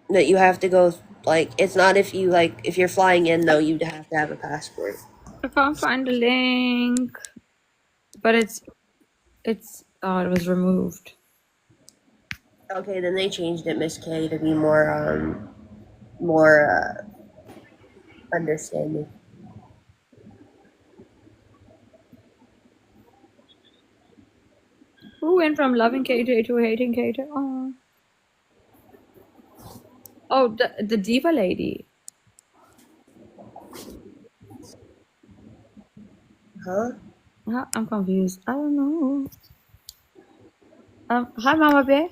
That you have to go, like, it's not if you, like, if you're flying in, though, you'd have to have a passport. I can't find the link, but it was removed. Okay, then they changed it, Miss K, to be more understanding. Who went from loving KJ to hating KJ? Oh, the diva lady. Huh? I'm confused. I don't know. Hi, Mama Bear.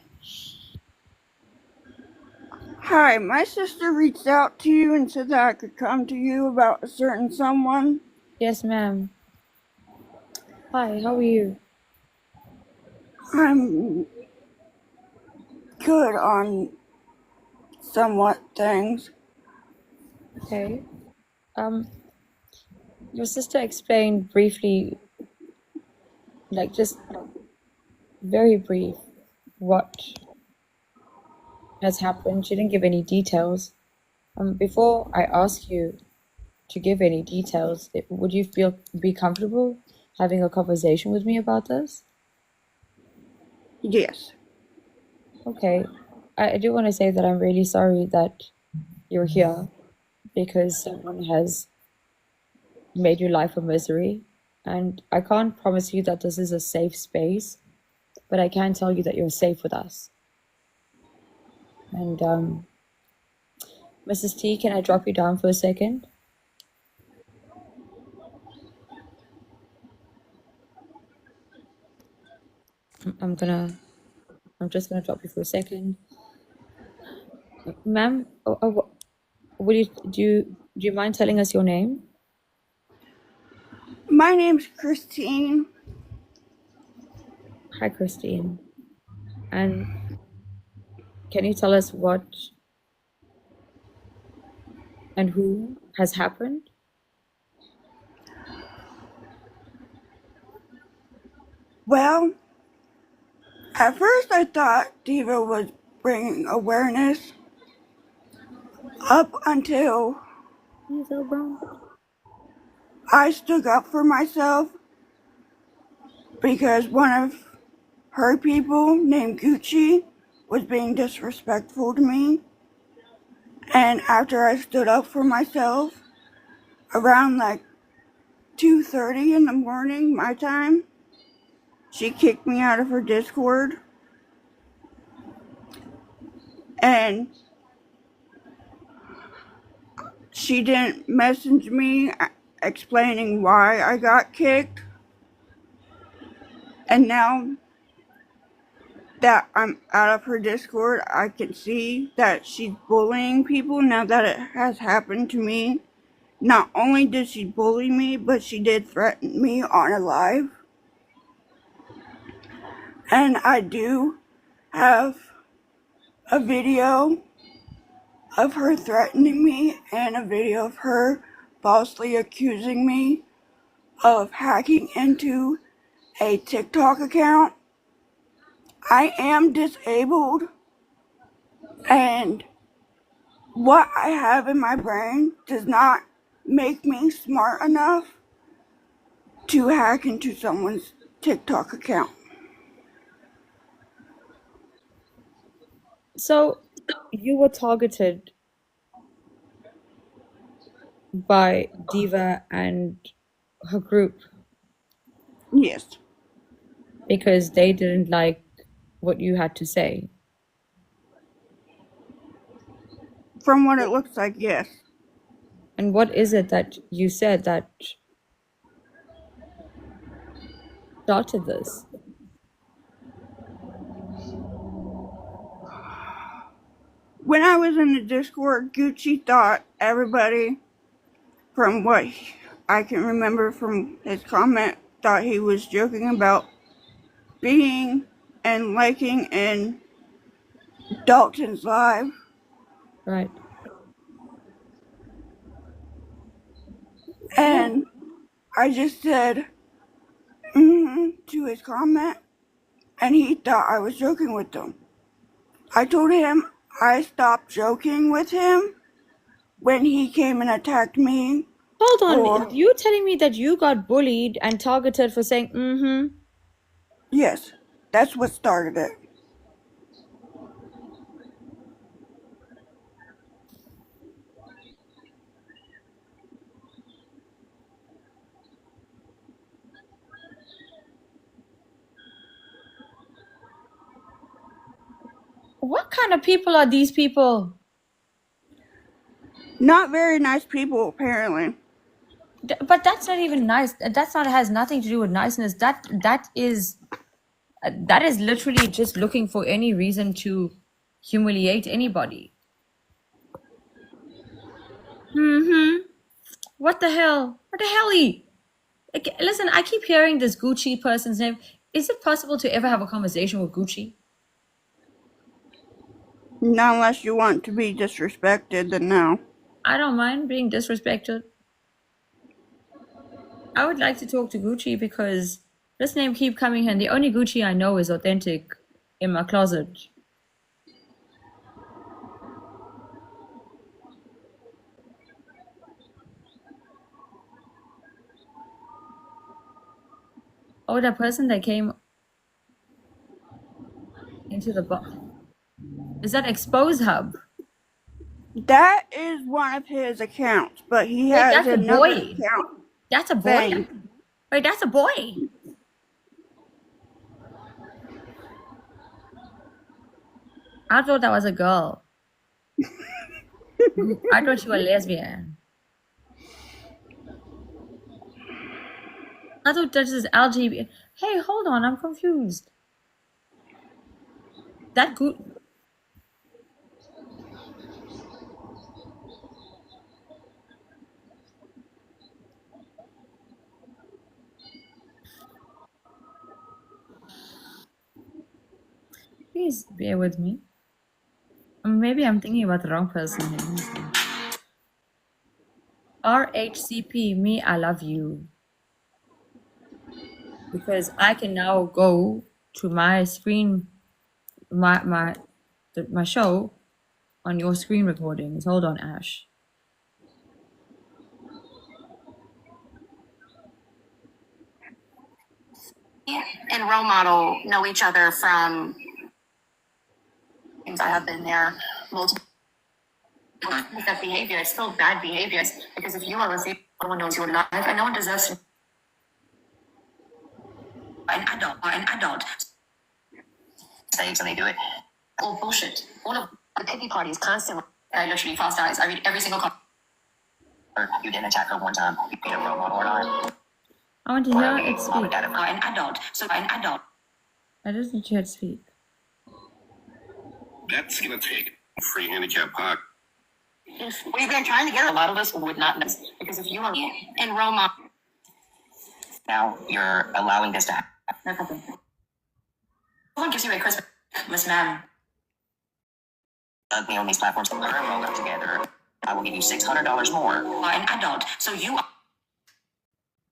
Hi, my sister reached out to you and said that I could come to you about a certain someone. Yes, ma'am. Hi, how are you? I'm good on somewhat things. Okay. Your sister explained briefly, like just very brief, what has happened. She didn't give any details. Before I ask you to give any details, would you be comfortable having a conversation with me about this? Yes. Okay. I do want to say that I'm really sorry that you're here because someone has made your life a misery. And I can't promise you that this is a safe space, but I can tell you that you're safe with us. And Mrs. T, can I drop you down for a second? I'm just gonna drop you for a second. Ma'am, do you mind telling us your name? My name's Christine. Hi, Christine. And can you tell us what and who has happened? Well, at first I thought Diva was bringing awareness up until I stood up for myself because one of her people named Gucci was being disrespectful to me. And after I stood up for myself, around like 2:30 in the morning, my time, she kicked me out of her Discord. And she didn't message me explaining why I got kicked. And now that I'm out of her Discord, I can see that she's bullying people now that it has happened to me. Not only did she bully me, but she did threaten me on a live. And I do have a video of her threatening me and a video of her falsely accusing me of hacking into a TikTok account. I am disabled, and what I have in my brain does not make me smart enough to hack into someone's TikTok account. So you were targeted by Diva and her group Yes. because they didn't like what you had to say. From what it looks like, yes. And what is it that you said that started this? When I was in the Discord, Gucci thought everybody, from what I can remember from his comment, thought he was joking about being and liking in Dalton's live. Right. And I just said to his comment, and he thought I was joking with him. I told him I stopped joking with him when he came and attacked me. Hold on. Or, You telling me that you got bullied and targeted for saying mm-hmm? yes, that's what started it. What kind of people are these people? Not very nice people, apparently. But that's not even nice. That's not has nothing to do with niceness. That is literally just looking for any reason to humiliate anybody. What the hell? What the helly? Like, listen, I keep hearing this Gucci person's name. Is it possible to ever have a conversation with Gucci? Not unless you want to be disrespected, then no. I don't mind being disrespected. I would like to talk to Gucci because this name keep coming here, and the only Gucci I know is authentic in my closet. Oh, the person that came into the box. Is that Expose Hub? That is one of his accounts, but he Wait, has that's a another boy. account. That's a boy. Bang. Wait, that's a boy. I thought that was a girl. I thought you were lesbian. I thought this is LGBT. Hey, hold on, I'm confused. That good. Please bear with me. Maybe I'm thinking about the wrong person here. RHCP, me, I love you. Because I can now go to my screen, my show on your screen recordings. Hold on, Ash. And role model know each other from things. I have been there multiple with that behavior. It's still bad behaviors because if you are receiving, no one knows your life and no one deserves an adult saves and they do it. All bullshit. All of the pity parties constantly. I literally fast eyes. I read every single comment. You didn't attack her one time. You made a role model or not. I want to hear it speak. An adult. So an adult. I just need to hear it speak. That's gonna take free handicap park. We've been trying to get a lot of us would not know because if you are in Roma, now you're allowing this to happen. No problem. Someone gives you a Christmas, ma'am. Me on these platforms, we're all up together. I will give you $600 more. An adult, so you.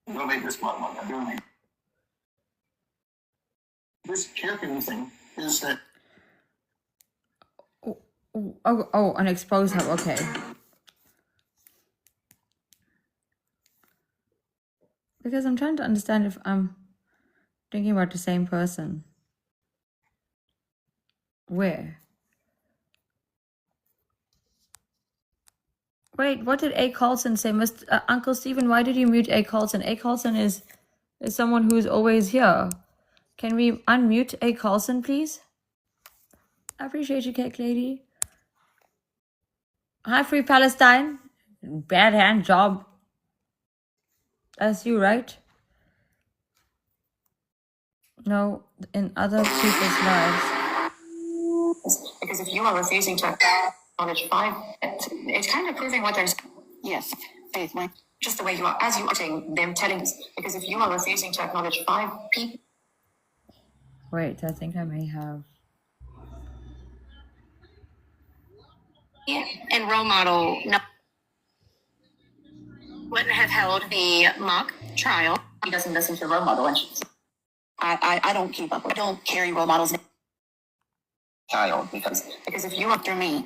I'm gonna make this money. I'm doing it. This camping thing is that Oh, an Expose Hub. Okay. Because I'm trying to understand if I'm thinking about the same person. Where? Wait, what did A. Carlson say? Uncle Stephen, why did you mute A. Carlson? A. Carlson is someone who's always here. Can we unmute A. Carlson, please? I appreciate you, cake lady. Hi, Free Palestine. Bad hand job. That's you, right? No, in other people's lives. Because if you are refusing to acknowledge 5, it's kind of proving what there's. Yes, Faith, just the way you are, as you are saying, them telling us. Because if you are refusing to acknowledge 5 people. Wait, I think I may have. And role model wouldn't have held the mock trial. He doesn't listen to role model, and I don't keep up. I don't carry role models. Child, because if you after me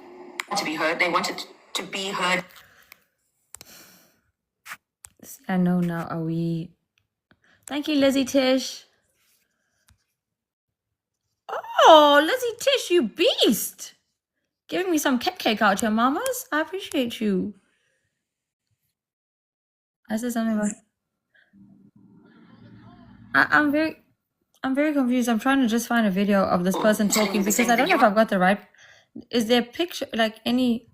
to be heard, they wanted to be heard. I know now. Are we? Thank you, Lizzie Tish. Oh, Lizzie Tish, you beast! Giving me some cake out here, mamas. I appreciate you. I said something about. I'm very confused. I'm trying to just find a video of this person talking because I don't know if I've got the right. Is there a picture, like any?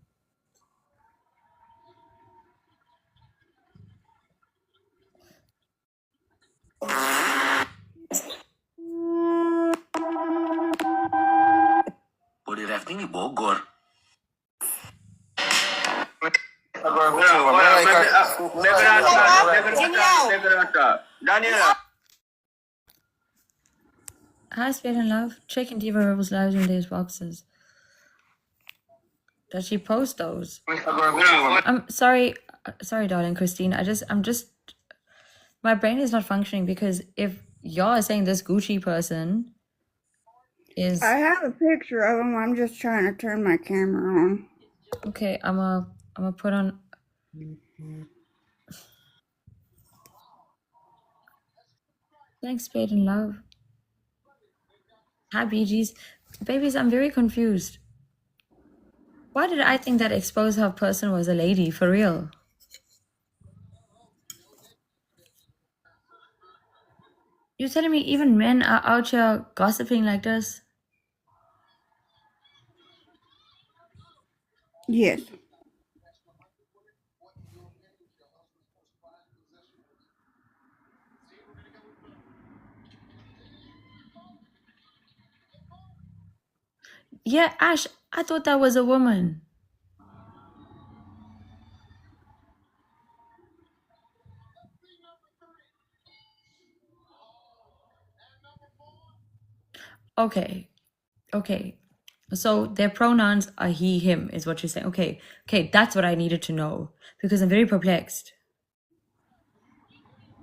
Polirafting di Bogor. Daniel. Hi, Spade and Love. Checking Diva Rebels lives in these boxes. Does she post those? I'm sorry, darling Christine. I'm just. My brain is not functioning because if y'all are saying this Gucci person is. I have a picture of him. I'm just trying to turn my camera on. Okay, I'm gonna put on. Thanks, Spade and Love. Hi, BGs. Babies, I'm very confused. Why did I think that Expose Her person was a lady? For real? You're telling me even men are out here gossiping like this? Yes. Yeah, Ash, I thought that was a woman. Okay. So their pronouns are he, him, is what you're saying. Okay, that's what I needed to know because I'm very perplexed.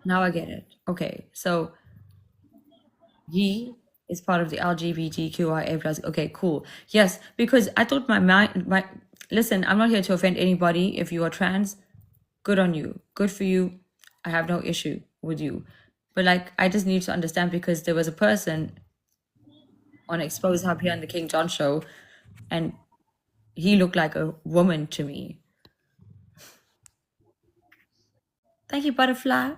Now I get it. Okay, so he is part of the LGBTQIA+. Okay, cool. Yes, because I thought my listen, I'm not here to offend anybody. If you are trans, good on you. Good for you. I have no issue with you. But like, I just need to understand because there was a person on Exposed Hub here on the King John show, and he looked like a woman to me. Thank you, Butterfly. How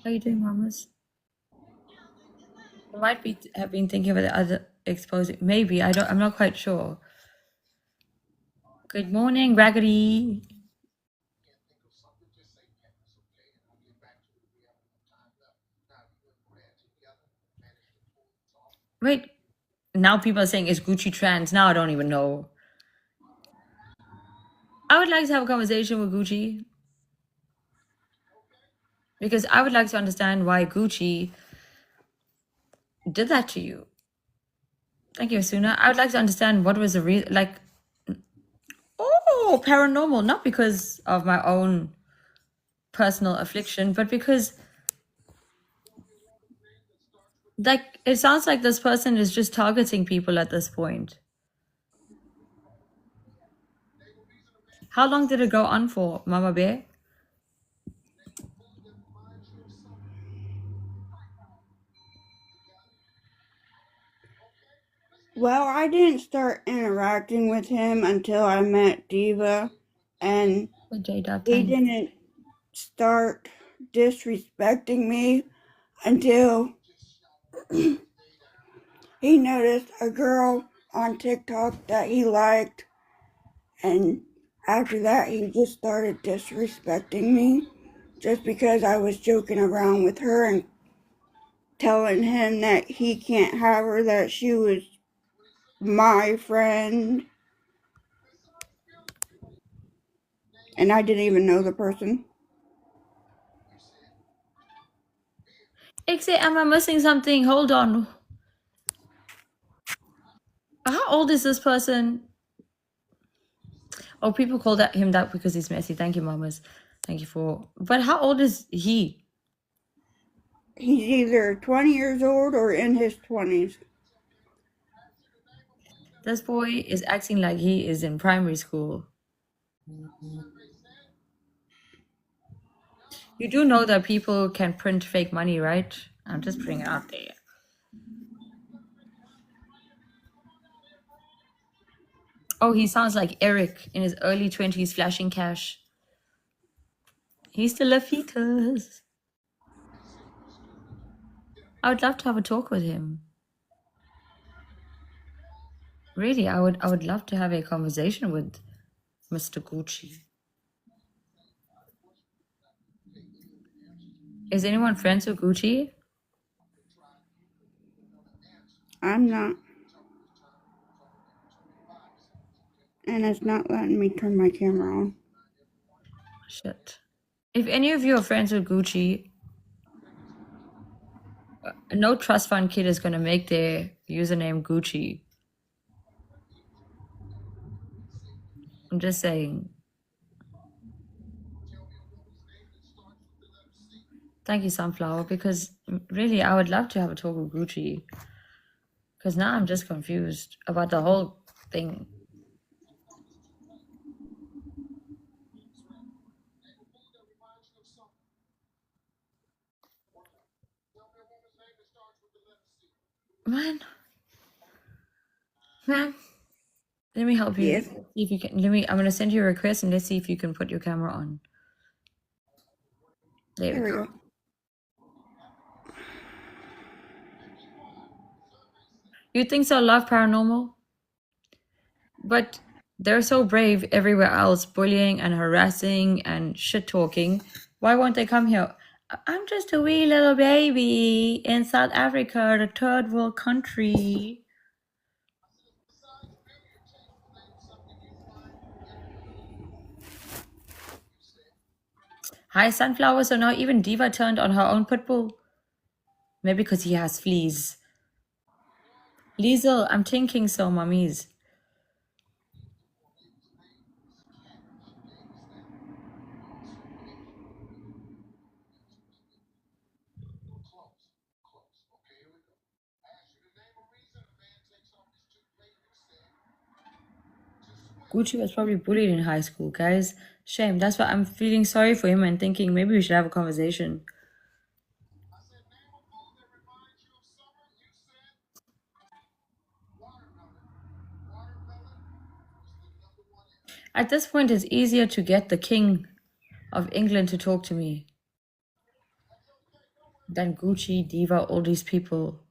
are you doing, mamas? I might have been thinking about the other exposing. Maybe I'm not quite sure. Good morning, Raggedy. Wait, now people are saying is Gucci trans. Now I don't even know. I would like to have a conversation with Gucci because I would like to understand why Gucci did that to you. Thank you, Asuna. I would like to understand what was the reason, like, oh, paranormal, not because of my own personal affliction, but because, like, it sounds like this person is just targeting people at this point. How long did it go on for, Mama Bear? Well, I didn't start interacting with him until I met Diva, and But Jada, he thanks. didn't start disrespecting me until he noticed a girl on TikTok that he liked, and after that, he just started disrespecting me just because I was joking around with her and telling him that he can't have her, that she was my friend, and I didn't even know the person. Ixie, am I missing something? Hold on. How old is this person? Oh, people call him that because he's messy. Thank you, mamas. Thank you for. But how old is he? He's either 20 years old or in his 20s. This boy is acting like he is in primary school. You do know that people can print fake money, right? I'm just putting it out there. Oh, he sounds like Eric in his early 20s flashing cash. He's still a fetus. I would love to have a talk with him. Really, I would love to have a conversation with Mr. Gucci. Is anyone friends with Gucci? I'm not. And it's not letting me turn my camera on. Shit. If any of you are friends with Gucci, no trust fund kid is gonna make their username Gucci. I'm just saying. Thank you, Sunflower, because really I would love to have a talk with Gucci. Because now I'm just confused about the whole thing. Man, let me help you. Yes. See if you can. I'm gonna send you a request and let's see if you can put your camera on. There we go. You think so, Love Paranormal? But they're so brave everywhere else, bullying and harassing and shit talking. Why won't they come here? I'm just a wee little baby in South Africa, the third world country. Hi, Sunflower. So now even Diva turned on her own pitbull. Maybe because he has fleas. Liesel, I'm thinking so, mummies. Gucci was probably bullied in high school, guys. Shame. That's why I'm feeling sorry for him and thinking maybe we should have a conversation. At this point, it's easier to get the King of England to talk to me than Gucci, Diva, all these people.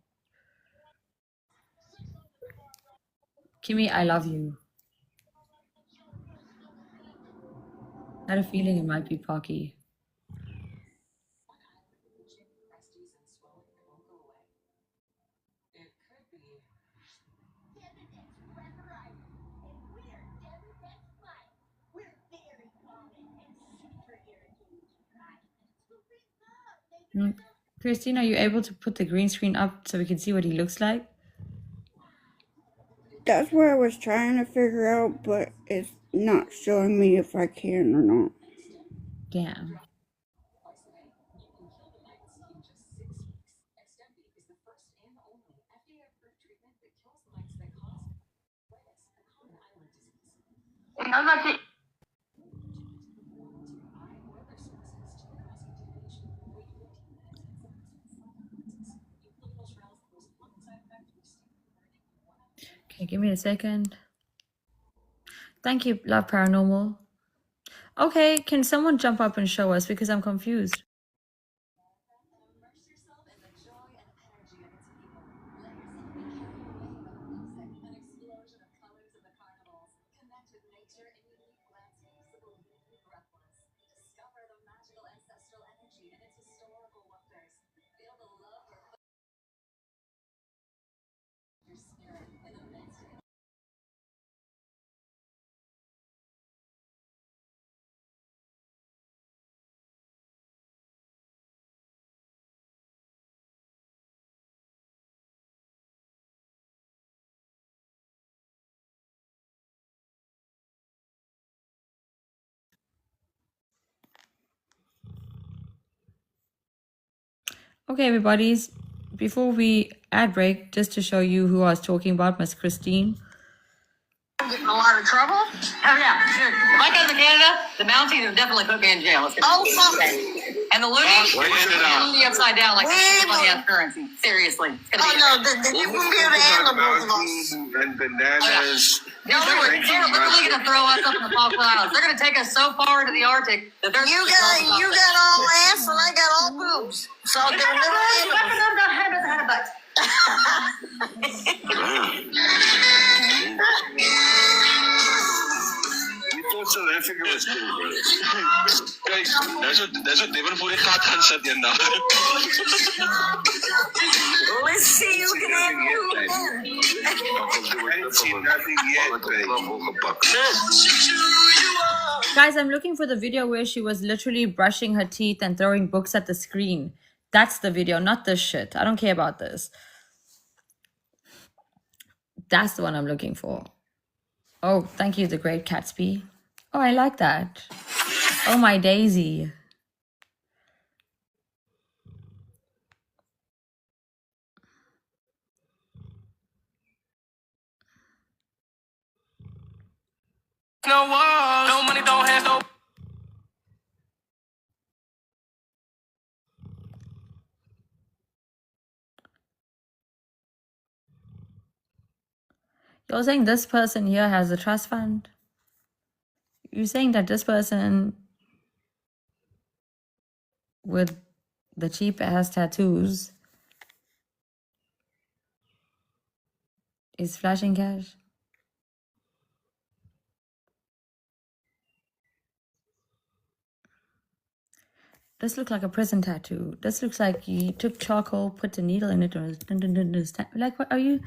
Kimmy, I love you. I had a feeling it might be Pocky. Christine, are you able to put the green screen up so we can see what he looks like? That's what I was trying to figure out, but it's not showing me if I can or not. Damn. Okay, give me a second. Thank you, Love Paranormal. Okay, can someone jump up and show us because I'm confused? Okay, everybody's before we ad break, just to show you who I was talking about, Miss Christine. I'm getting in a lot of trouble? Oh, yeah. Sure. If I go to Canada, the Mounties will definitely put me in jail. Oh, something. And the loonies, Where you headed out? loony upside down like funny ass currency. Seriously. It's gonna be You won't be able to handle both of us. And bananas. no, they're literally going to throw us up in the Falkland Islands. They're going to take us so far into the Arctic that they're You got all ass and I got all boobs. So they're never You thought South Africa was cool, bro. Guys, that's what Devon put in Katan sa tienda. Let's see who can have you. I didn't see nothing yet, Guys, I'm looking for the video where she was literally brushing her teeth and throwing books at the screen. That's the video, not this shit. I don't care about this. That's the one I'm looking for. Oh, thank you, the great Catsby. Oh, I like that. Oh, my daisy. No walls, no money, don't have no. You're saying this person here has a trust fund? You're saying that this person with the cheap ass tattoos is flashing cash? This looks like a prison tattoo. This looks like he took charcoal, put a needle in it, and was like, what are you?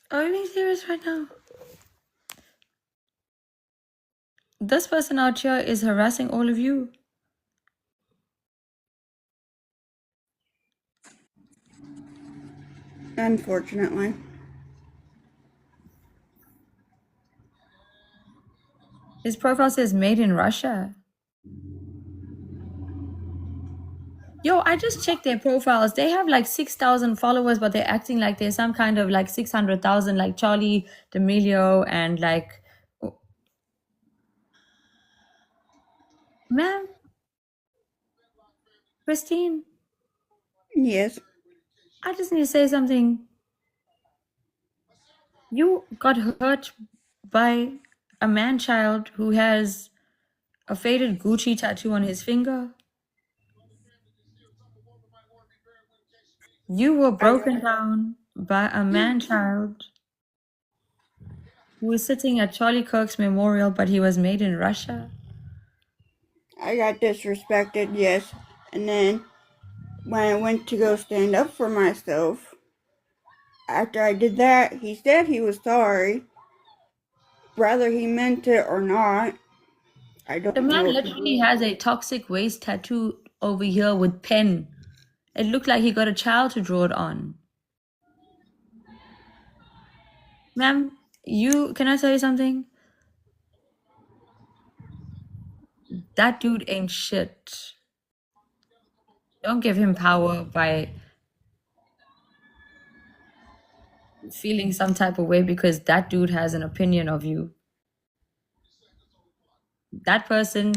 Are you being serious right now? This person out here is harassing all of you. Unfortunately. His profile says made in Russia. Yo, I just checked their profiles. They have like 6,000 followers, but they're acting like they're some kind of like 600,000, like Charlie D'Amelio and like... Ma'am? Christine? Yes. I just need to say something. You got hurt by a man-child who has a faded Gucci tattoo on his finger. You were broken down by a man-child who is sitting at Charlie Kirk's memorial, but he was made in Russia. I got disrespected, yes. And then when I went to go stand up for myself, after I did that, he said he was sorry. Whether he meant it or not, I don't The man know. literally has a toxic waste tattoo over here with pen. It looked like he got a child to draw it on. Ma'am, can I tell you something? That dude ain't shit. Don't give him power by feeling some type of way because that dude has an opinion of you. That person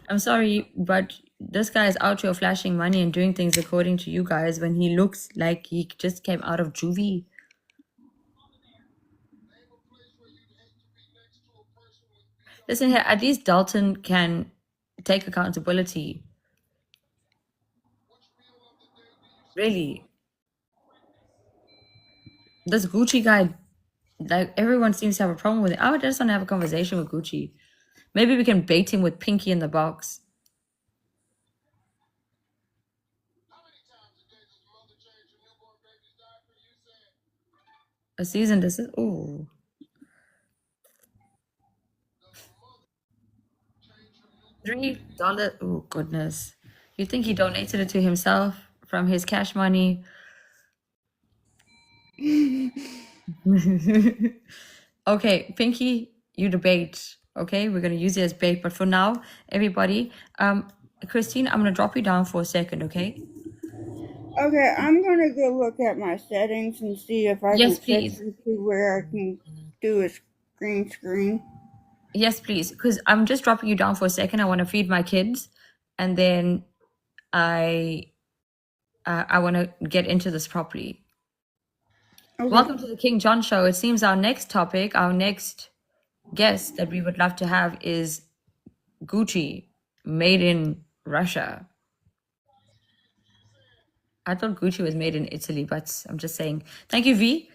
I'm sorry, but this guy is out here flashing money and doing things according to you guys when he looks like he just came out of juvie. Listen here, at least Dalton can take accountability. Really. This Gucci guy, like everyone seems to have a problem with it. I just want to have a conversation with Gucci. Maybe we can bait him with Pinky in the box. A season this is ooh. $3. Oh goodness. You think he donated it to himself from his cash money? Okay, Pinky, you debate. Okay, we're gonna use it as bait, but for now, everybody, Christine, I'm gonna drop you down for a second, okay? Okay, I'm gonna go look at my settings and see if I Yes, can please. set them to where I can do a screen. Yes, please. Because I'm just dropping you down for a second. I want to feed my kids, and then I want to get into this properly. Okay. Welcome to the King John Show. It seems our next topic, our next guest that we would love to have is Gucci, made in Russia. I thought Gucci was made in Italy, but I'm just saying. Thank you, V.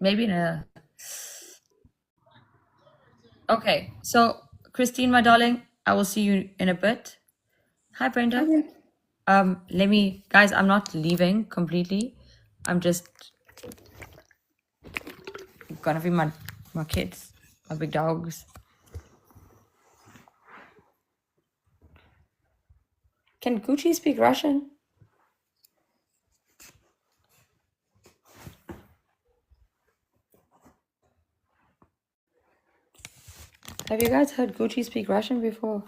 Maybe in a... Okay, so Christine, my darling, I will see you in a bit. Hi, Brenda. Okay. Let me, guys, I'm not leaving completely. I'm just gonna feed my kids, my big dogs. Can Gucci speak Russian? Have you guys heard Gucci speak Russian before?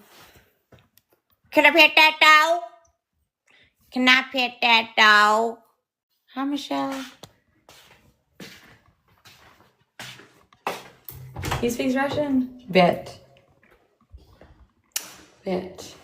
Can I pet that dog? Can I pet that dog? Hi, Michelle. He speaks Russian? Bet. Bet.